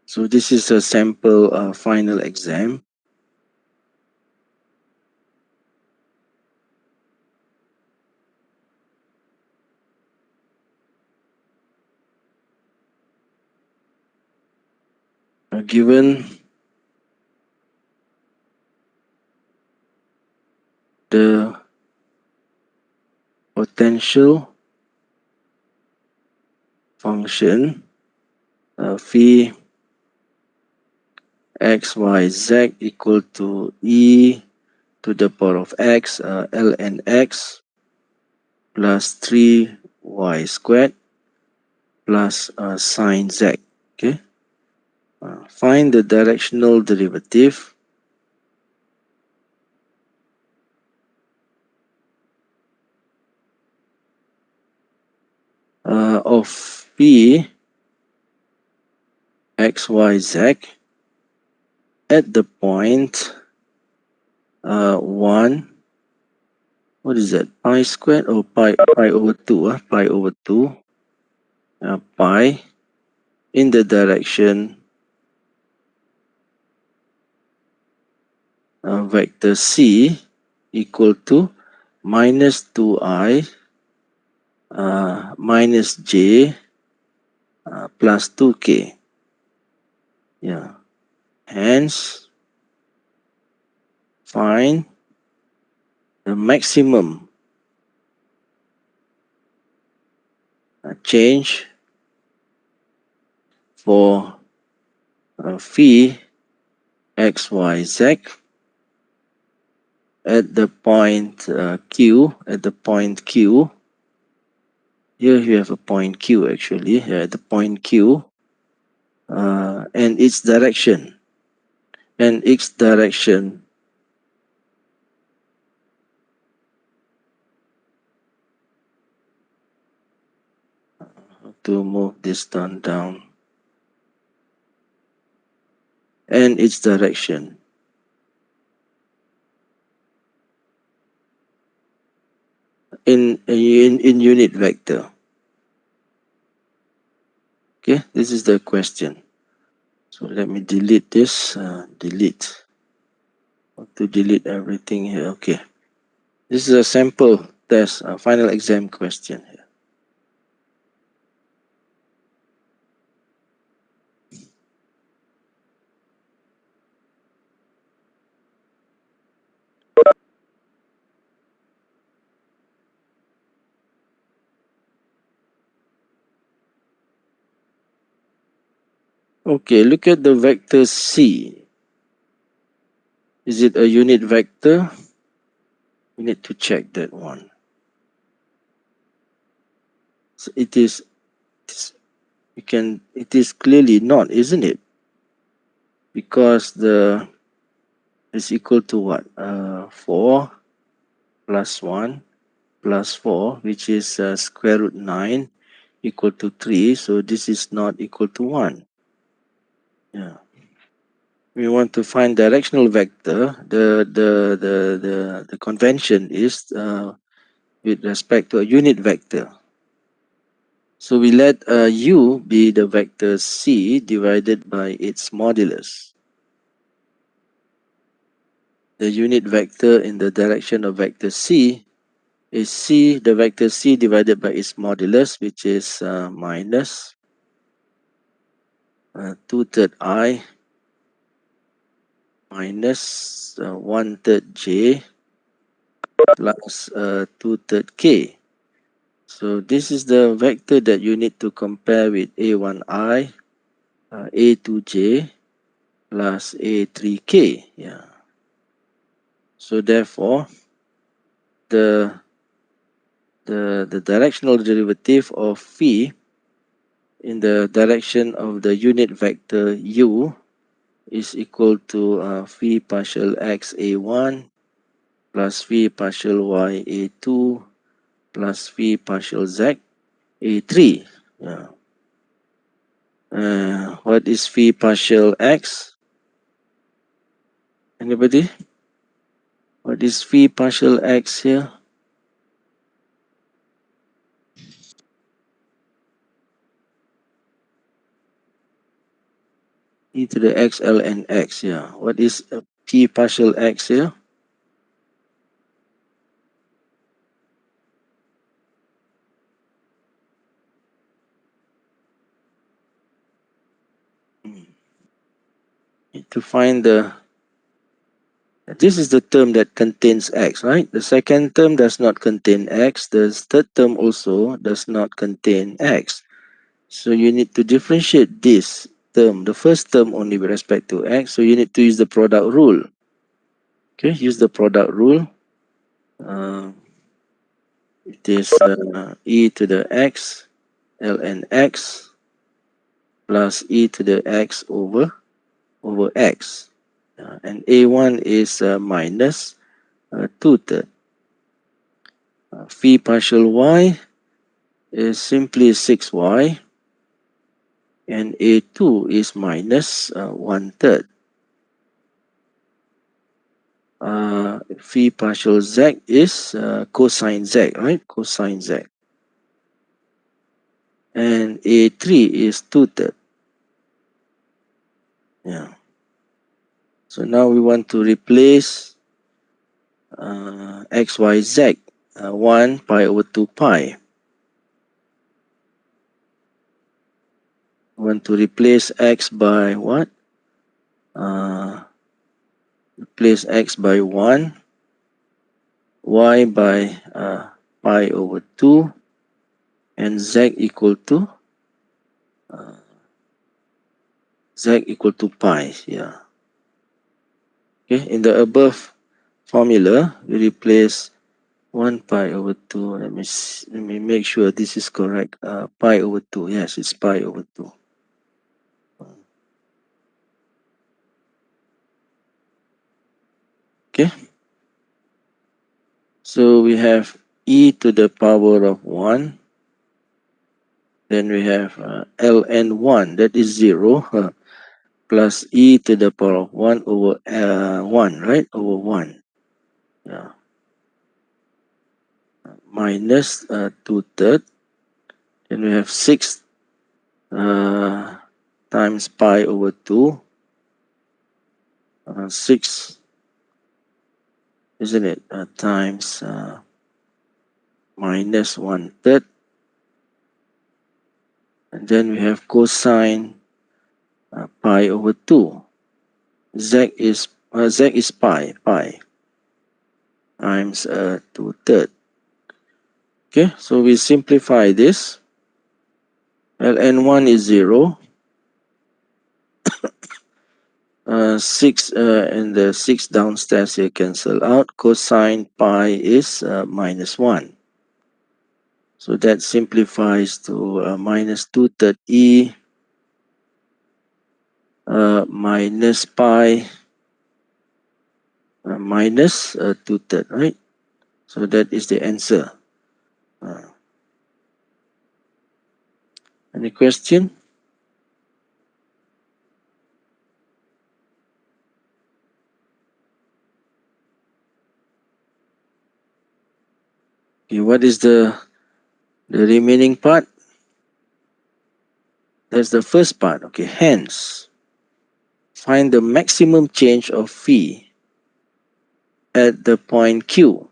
So this is a sample final exam. Given the potential function phi x, y, z equal to e to the power of x, ln x plus 3y squared plus sine z. Okay. Find the directional derivative of phi x, y, z at the point 1. What is that? Pi squared or pi over 2? Pi over 2. Pi in the direction vector c equal to minus 2i minus j plus 2k. Yeah. Hence, find the maximum change for phi x, y, z at the point q. At the point q. Here you have a point q actually. Here at the point q. And its direction. And its direction to move this down. And its direction. In unit vector. Okay, this is the question. So let me delete this. Delete. To delete everything here. Okay. This is a sample test, a final exam question here. Okay, look at the vector C. Is it a unit vector? We need to check that one. So it is clearly not, isn't it? Because is equal to what? 4 plus 1 plus 4, which is square root 9 equal to 3. So this is not equal to 1. Yeah. We want to find directional vector. The convention is with respect to a unit vector. So we let u be the vector c divided by its modulus. The unit vector in the direction of vector c is c, the vector c divided by its modulus, which is minus 2/3 I minus 1/3 j plus 2/3 k. So this is the vector that you need to compare with a1i, a2j plus a3k. Yeah. So therefore, the directional derivative of phi in the direction of the unit vector u is equal to phi partial x a1 plus phi partial y a2 plus phi partial z a3. Yeah. What is phi partial x? Anybody? What is phi partial x here? e to the x ln x. Yeah. What is p partial x here? Need to find the. This is the term that contains x, right? The second term does not contain x. The third term also does not contain x. So you need to differentiate this term, the first term only with respect to x. So you need to use the product rule. Okay, use the product rule. It is e to the x ln x plus e to the x over x. And a1 is minus 2/3. Phi partial y is simply 6y, and a2 is minus 1/3. Phi partial z is cosine z, right? Cosine z. And a3 is 2/3. Yeah. So now we want to replace x, y, z. 1 pi over 2 pi. We want to replace x by what? Replace x by 1, y by pi over 2, and z equal to pi. Yeah. Okay. In the above formula, we replace 1 pi over 2. Let me make sure this is correct. Pi over 2. Yes, it's pi over 2. Okay. So we have e to the power of 1. Then we have ln 1, that is 0, plus e to the power of 1 over 1, right? Over 1. Yeah. Minus 2/3. Then we have 6 times pi over 2. 6, isn't it? Times minus 1/3. And then we have cosine pi over 2. Z is pi times 2/3. Okay, so we simplify this. ln1 is 0. 6 and the 6 downstairs here cancel out. Cosine pi is minus 1. So that simplifies to minus 2/3 e minus pi minus 2/3, right? So that is the answer. Any question? Okay, what is the remaining part? That's the first part. Okay, hence, find the maximum change of phi at the point Q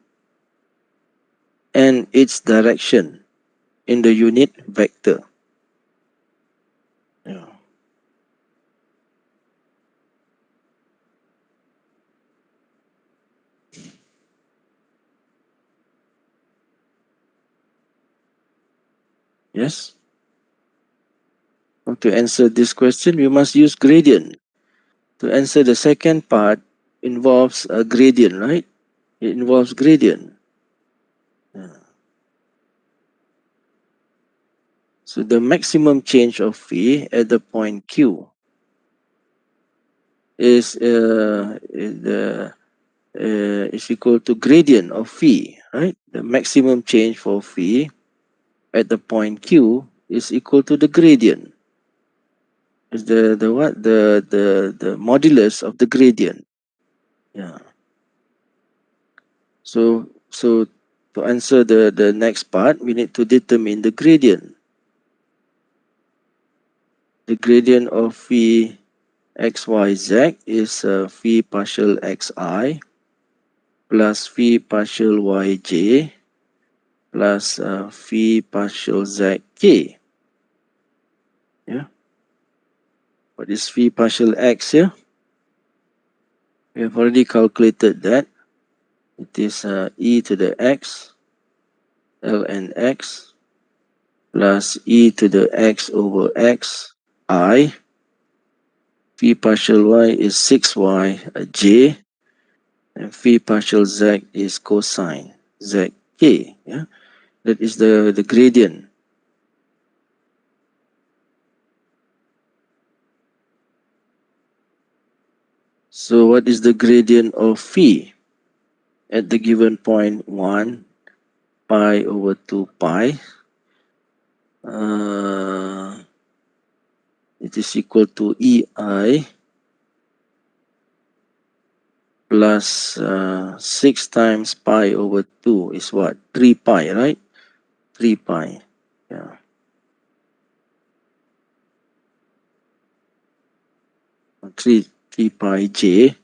and its direction in the unit vector. Yeah. Yes? To answer this question, we must use gradient. To answer the second part involves a gradient, right? It involves gradient. Yeah. So the maximum change of phi at the point Q is equal to gradient of phi, right? The maximum change for phi at the point Q is equal to the gradient. Is the what? The modulus of the gradient. Yeah. So to answer the next part, we need to determine the gradient. The gradient of phi xyz is phi partial xi plus phi partial yj plus phi partial zk. Yeah. What is phi partial x here? We have already calculated that. It is e to the x ln x plus e to the x over x I. Phi partial y is 6y j, and phi partial z is cosine zk. Yeah, that is the gradient. So what is the gradient of phi at the given point 1 pi over 2 pi? It is equal to ei plus 6 times pi over 2 is what? 3 pi, right? 3 pi. Yeah. Three pi j.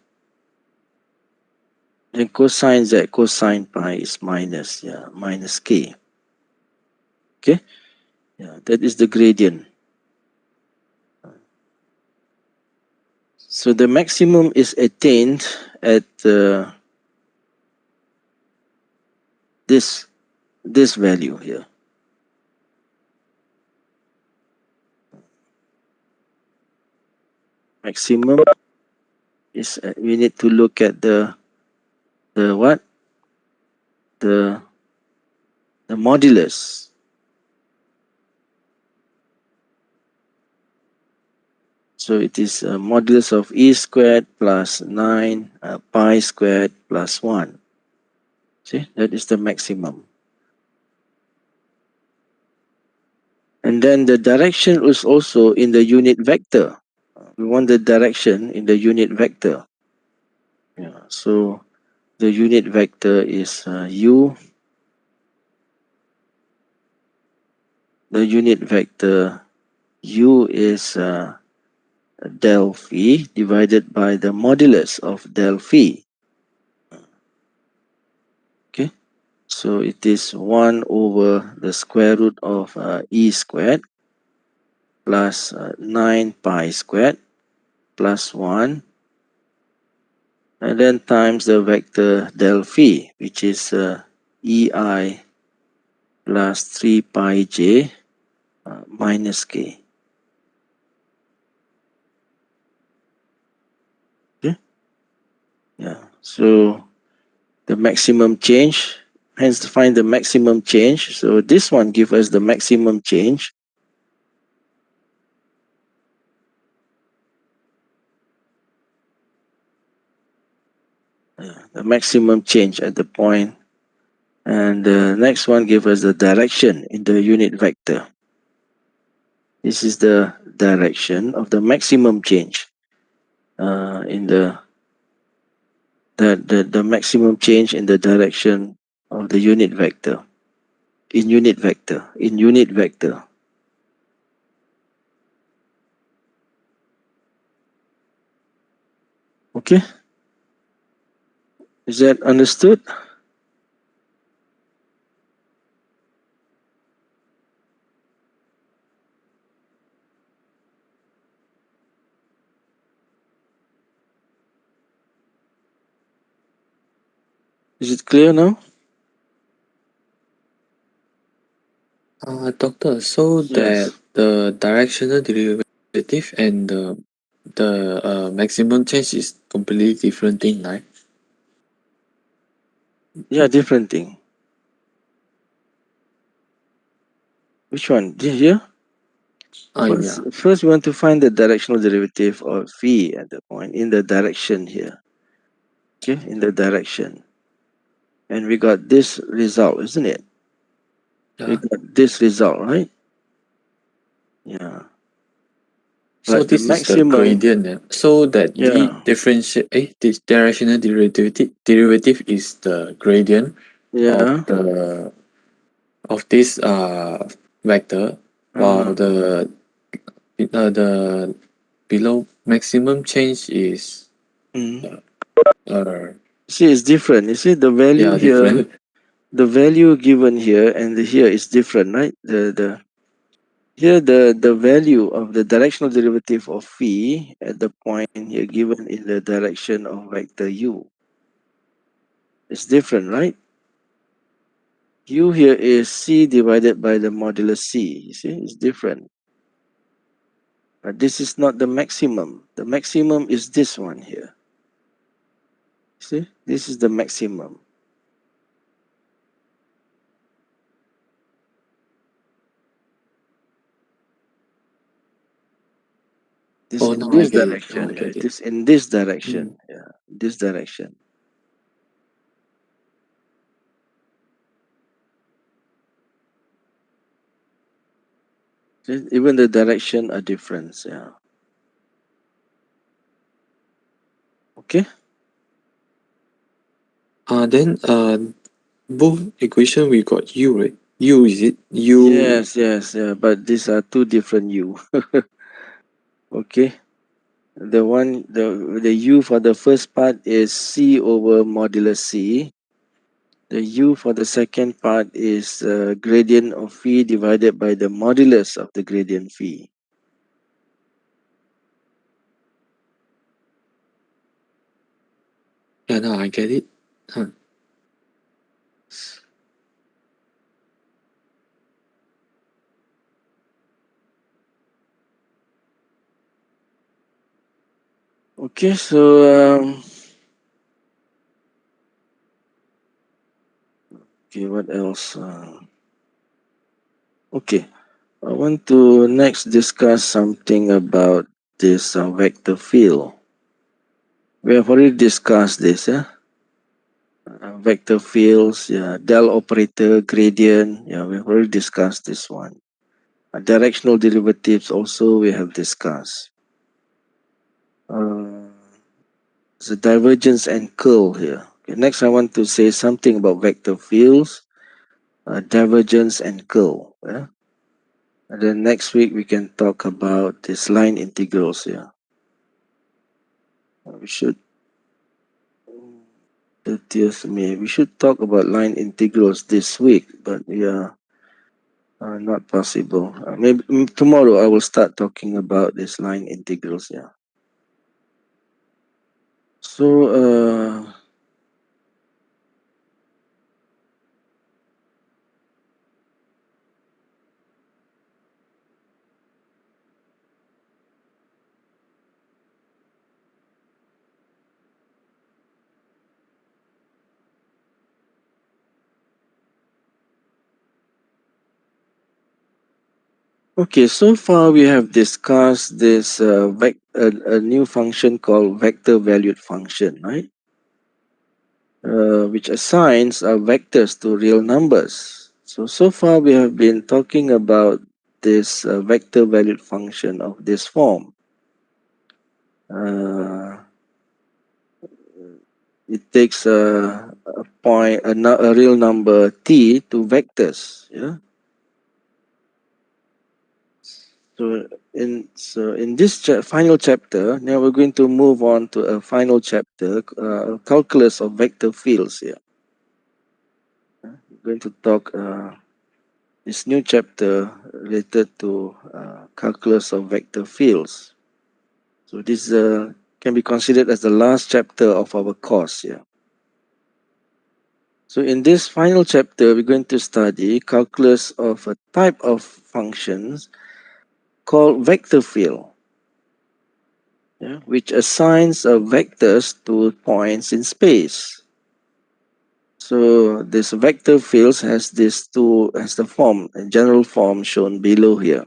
Then cosine z, cosine pi is minus, yeah, minus k. Okay? Yeah, that is the gradient. So the maximum is attained at this value here. Maximum is we need to look at the what? The modulus. So it is a modulus of e squared plus 9 pi squared plus 1. See, that is the maximum. And then the direction is also in the unit vector. We want the direction in the unit vector. Yeah, so the unit vector is u. The unit vector u is del phi divided by the modulus of del phi. Okay, so it is 1 over the square root of e squared plus 9 pi squared plus 1, and then times the vector del phi, which is ei plus 3 pi j minus k. Okay, yeah, so the maximum change, hence to find the maximum change. So this one gives us the maximum change. The maximum change at the point, and the next one gives us the direction in the unit vector. This is the direction of the maximum change in the maximum change in the direction of the unit vector. In unit vector. Okay, is that understood? Is it clear now? Doctor, so that Yes. the directional derivative and the maximum change is completely different thing, right? Yeah, different thing. Which one? Here? Yeah. First we want to find the directional derivative of phi at the point in the direction here. Okay, in the direction. And we got this result, isn't it? We Yeah. got this result, right? Yeah. So But the this is the maximum, gradient. So that yeah, this directional derivative is the gradient of yeah, this vector, while uh, the below maximum change is Mm. uh See, it's different. You see, the value yeah here, different. the value given here and here is different, right? The here the value of the directional derivative of phi at the point here given in the direction of vector u is different, right? U here is c divided by the modulus c. You see, it's different. But this is not the maximum. The maximum is this one here. See, this is the maximum. This Oh, in now I this get it. Now direction. I get it. This in this Mm. direction. Yeah, this direction. See, even the direction are different. Yeah. Okay. Then both equation we got u, right? U is it? U. Yes, yes, yeah. But these are two different U. Okay. The U for the first part is C over modulus C. The U for the second part is gradient of phi divided by the modulus of the gradient phi. Yeah, now I get it. Huh. Okay, so okay, what else? Okay, I want to next discuss something about this vector field. We have already discussed this, yeah. Vector fields, yeah, del operator, gradient, yeah, we've already discussed this one. Directional derivatives also we have discussed. The divergence and curl here. Okay, next I want to say something about vector fields, divergence and curl. Yeah? And then next week we can talk about this line integrals here. We should 30th May. We should talk about line integrals this week, but yeah, not possible. Maybe tomorrow I will start talking about this line integrals. Yeah. So okay, so far we have discussed this a new function called vector valued function, right? Which assigns vectors to real numbers. So far we have been talking about this vector valued function of this form. It takes a point, a real number t to vectors. Yeah. So in this final chapter, now we're going to move on to a final chapter, calculus of vector fields. Here, we're going to talk this new chapter related to calculus of vector fields. So this can be considered as the last chapter of our course here. So in this final chapter, we're going to study calculus of a type of functions called vector field. Yeah, which assigns vectors to points in space. So this vector fields has the form, a general form shown below here.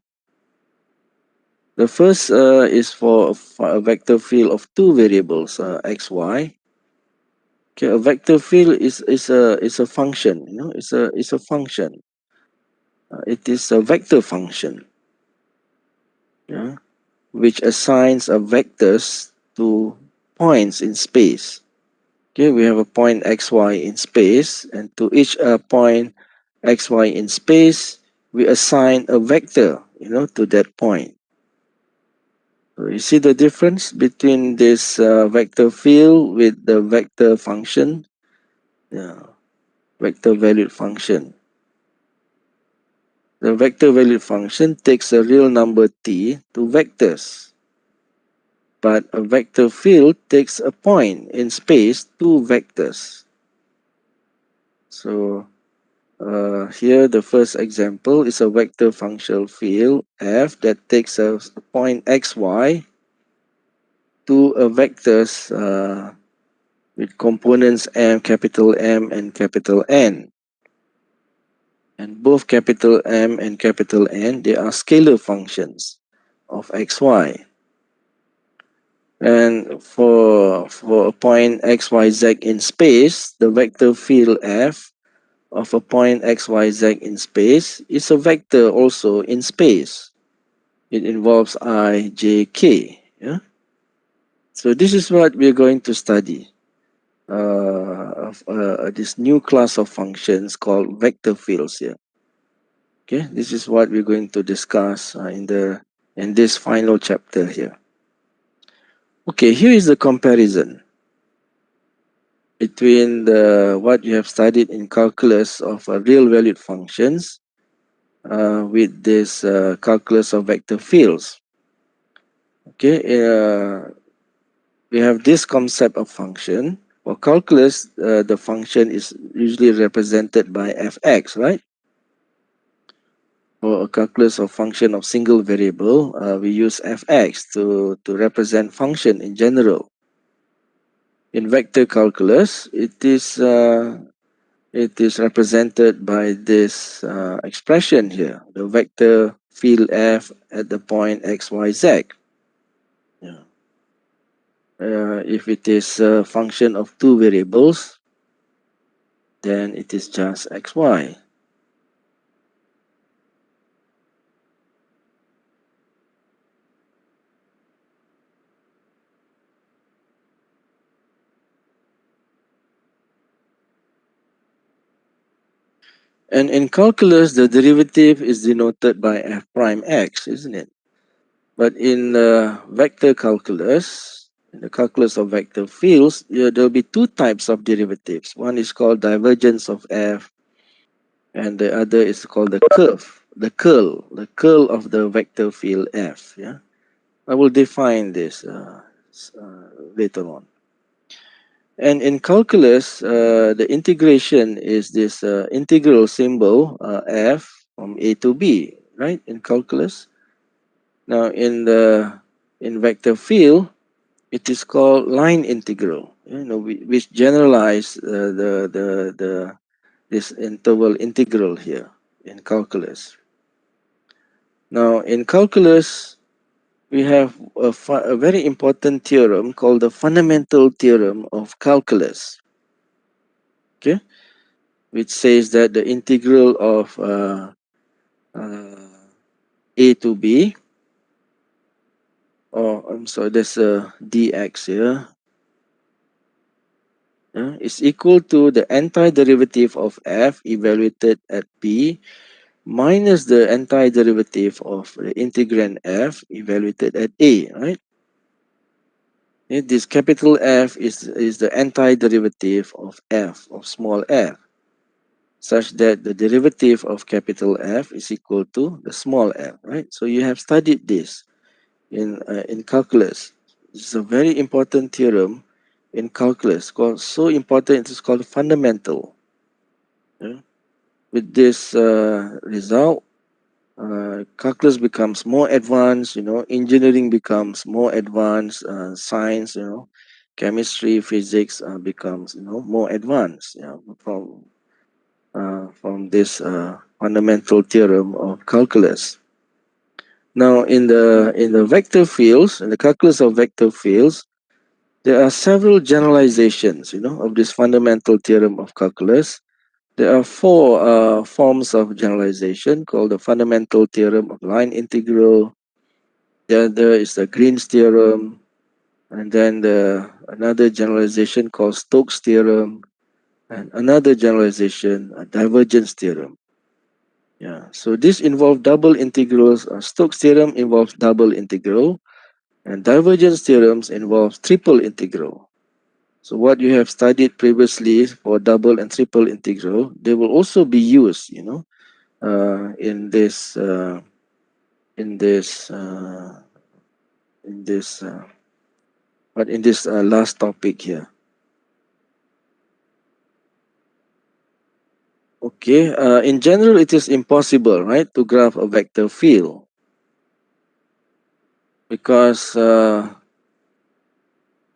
The first is for a vector field of two variables, x, y. Okay, a vector field is a function. It's a function. It is a vector function. Yeah, which assigns vectors to points in space. Okay, we have a point xy in space, and to each point xy in space, we assign a vector, to that point. So you see the difference between this vector field with the vector function, vector valued function. The vector valued function takes a real number t to vectors, but a vector field takes a point in space to vectors. So here the first example is a vector functional field f that takes a point xy to a vectors with components capital M and capital N. And both capital M and capital N, they are scalar functions of xy. And for a point xyz in space, the vector field f of a point xyz in space is a vector also in space. It involves I, j, k. Yeah? So this is what we're going to study. This new class of functions called vector fields here. Okay, this is what we're going to discuss in this final chapter here. Okay, here is the comparison between what you have studied in calculus of real valued functions with this calculus of vector fields. Okay, we have this concept of function. For calculus, the function is usually represented by fx, right? For a calculus of function of single variable, we use fx to represent function in general. In vector calculus, it is represented by this expression here, the vector field f at the point x, y, z. Yeah. If it is a function of two variables, then it is just x, y. And in calculus, the derivative is denoted by f prime x, isn't it? But in vector calculus, in the calculus of vector fields, there will be two types of derivatives. One is called divergence of f, and the other is called the curl of the vector field f. Yeah, I will define this later on. And in calculus, the integration is this integral symbol f from a to b, right? In calculus. Now in vector field, it is called line integral. You know, which generalize this interval integral here in calculus. Now in calculus, we have a very important theorem called the fundamental theorem of calculus. Okay, which says that the integral of a to b, I'm sorry, there's a dx here, is equal to the antiderivative of f evaluated at b minus the antiderivative of the integrand f evaluated at a, right? This capital F is the antiderivative of f, of small f, such that the derivative of capital F is equal to the small f, right? So you have studied this in calculus. This is a very important theorem in calculus, so important it is called fundamental. Yeah? With this result, calculus becomes more advanced, engineering becomes more advanced, science, chemistry, physics becomes, more advanced, from this fundamental theorem of calculus. Now, in the vector fields, in the calculus of vector fields, there are several generalizations, of this fundamental theorem of calculus. There are four forms of generalization called the fundamental theorem of line integral. The other is the Green's theorem, and then another generalization called Stokes' theorem, and another generalization, a divergence theorem. Yeah, so this involves double integrals. Stokes' theorem involves double integral, And divergence theorems involve triple integral. So what you have studied previously for double and triple integral, they will also be used, in this in this last topic here. Okay, in general, it is impossible, right, to graph a vector field because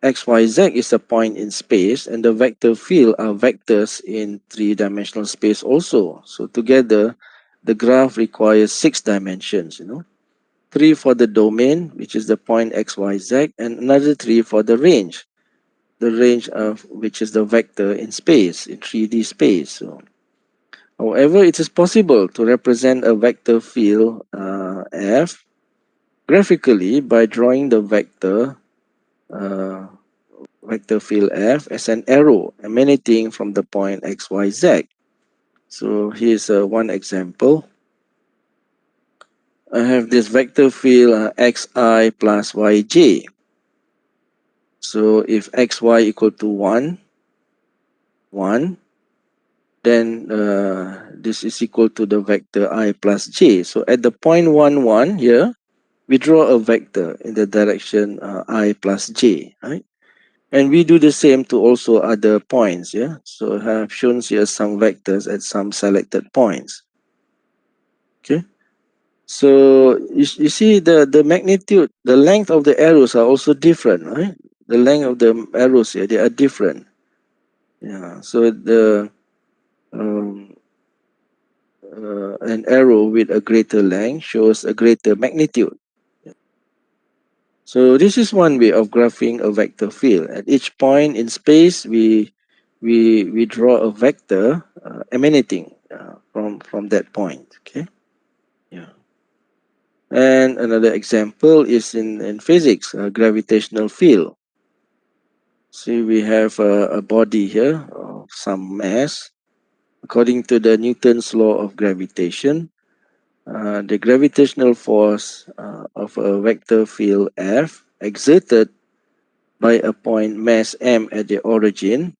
x, y, z is a point in space, and the vector field are vectors in three-dimensional space also. So together, the graph requires 6 dimensions, 3 for the domain, which is the point x, y, z, and another 3 for the range of which is the vector in space, in 3D space. So, however, it is possible to represent a vector field f graphically by drawing the vector field f as an arrow emanating from the point x, y, z. So here's one example. I have this vector field xi plus yj. So if xy equal to 1, then this is equal to the vector I plus j. So at the point 1, 1 here, we draw a vector in the direction I plus j, right? And we do the same to also other points, yeah? So I have shown here some vectors at some selected points. Okay? So you see the magnitude, the length of the arrows are also different, right? The length of the arrows here, they are different. Yeah, so um, an arrow with a greater length shows a greater magnitude. So this is one way of graphing a vector field. At each point in space, we draw a vector emanating from that point. Okay. Yeah. And another example is in physics, a gravitational field. See, we have a body here of some mass. According to the Newton's law of gravitation, the gravitational force of a vector field F exerted by a point mass m at the origin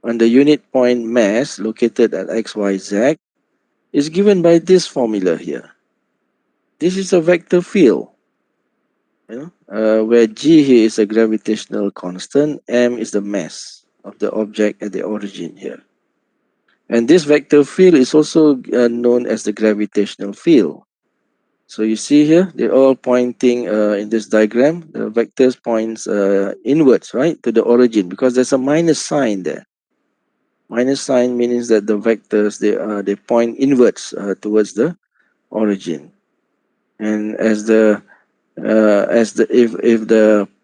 on the unit point mass located at xyz is given by this formula here. This is a vector field, where g here is a gravitational constant, m is the mass of the object at the origin here. And this vector field is also known as the gravitational field. So you see here, they're all pointing in this diagram. The vectors points inwards, right, to the origin because there's a minus sign there. Minus sign means that the vectors they point inwards towards the origin. And if the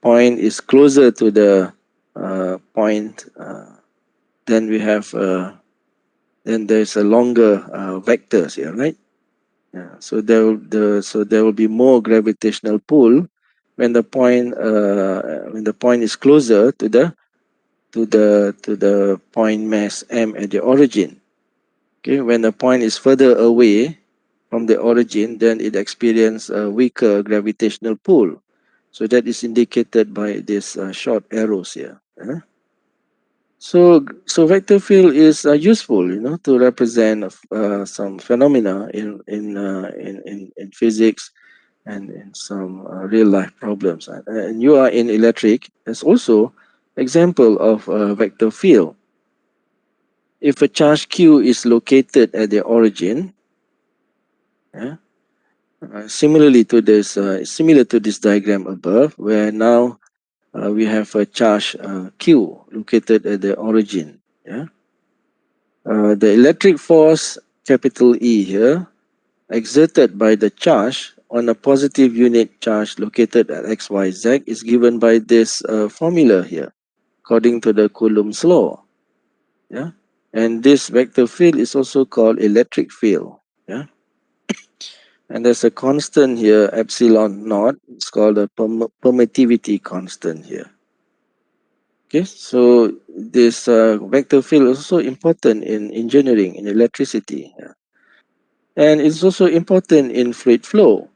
point is closer to the point, then we have then there's a longer vectors here, right? Yeah, so there will be more gravitational pull when the point is closer to the point mass m at the origin. Okay, when the point is further away from the origin, then it experiences a weaker gravitational pull. So that is indicated by these short arrows here. So vector field is useful, to represent some phenomena in physics and in some real life problems. And you are in electric. There's also example of a vector field. If a charge Q is located at the origin, similar to this diagram above, where now we have a charge Q located at the origin. The electric force capital E here exerted by the charge on a positive unit charge located at xyz is given by this formula here, according to the Coulomb's law. Yeah, and this vector field is also called electric field. Yeah, and there's a constant here, epsilon naught. It's called a permittivity constant here. Okay, so this vector field is also important in engineering, in electricity. Yeah. And it's also important in fluid flow.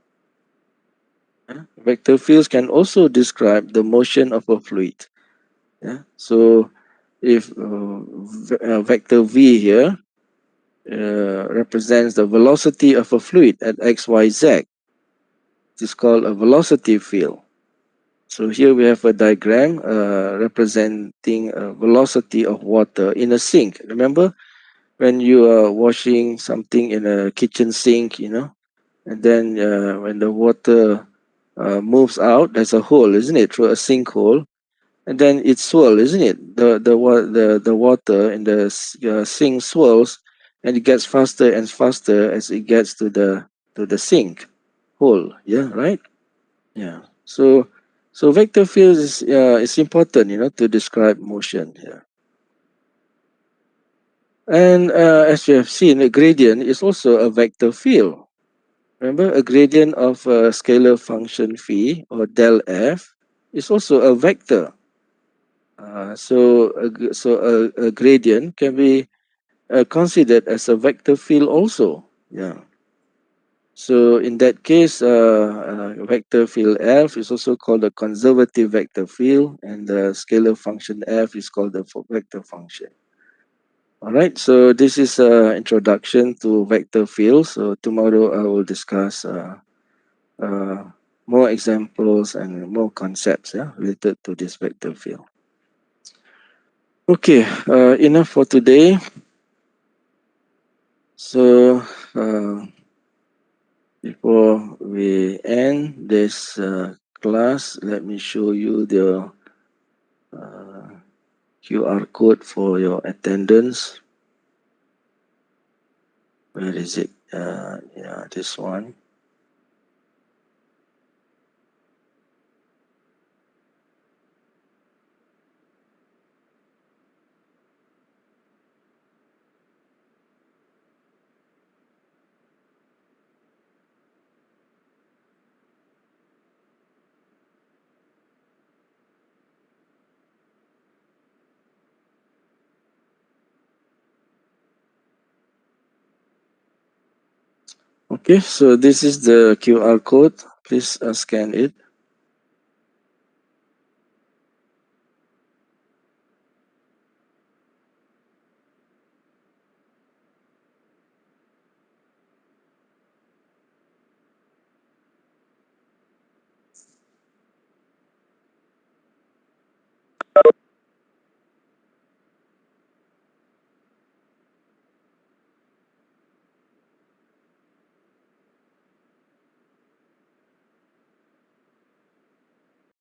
Yeah? Vector fields can also describe the motion of a fluid. Yeah? So if vector v here represents the velocity of a fluid at x, y, z, it is called a velocity field. So here we have a diagram representing a velocity of water in a sink. Remember when you are washing something in a kitchen sink, and then when the water moves out, there's a hole, isn't it, through a sinkhole, and then it swirls, isn't it? The water in the sink swirls, and it gets faster and faster as it gets to the sink hole. Yeah, right. Yeah. So vector fields is important, to describe motion here. And as you have seen, a gradient is also a vector field. Remember, a gradient of a scalar function phi or del f is also a vector. So a gradient can be considered as a vector field also. Yeah. So in that case, vector field f is also called a conservative vector field, and the scalar function f is called the vector function. All right, so this is an introduction to vector fields. So tomorrow I will discuss more examples and more concepts, related to this vector field. Okay, enough for today. So before we end this class, let me show you the QR code for your attendance. Where is it? Yeah, this one. Okay, so this is the QR code. Please scan it.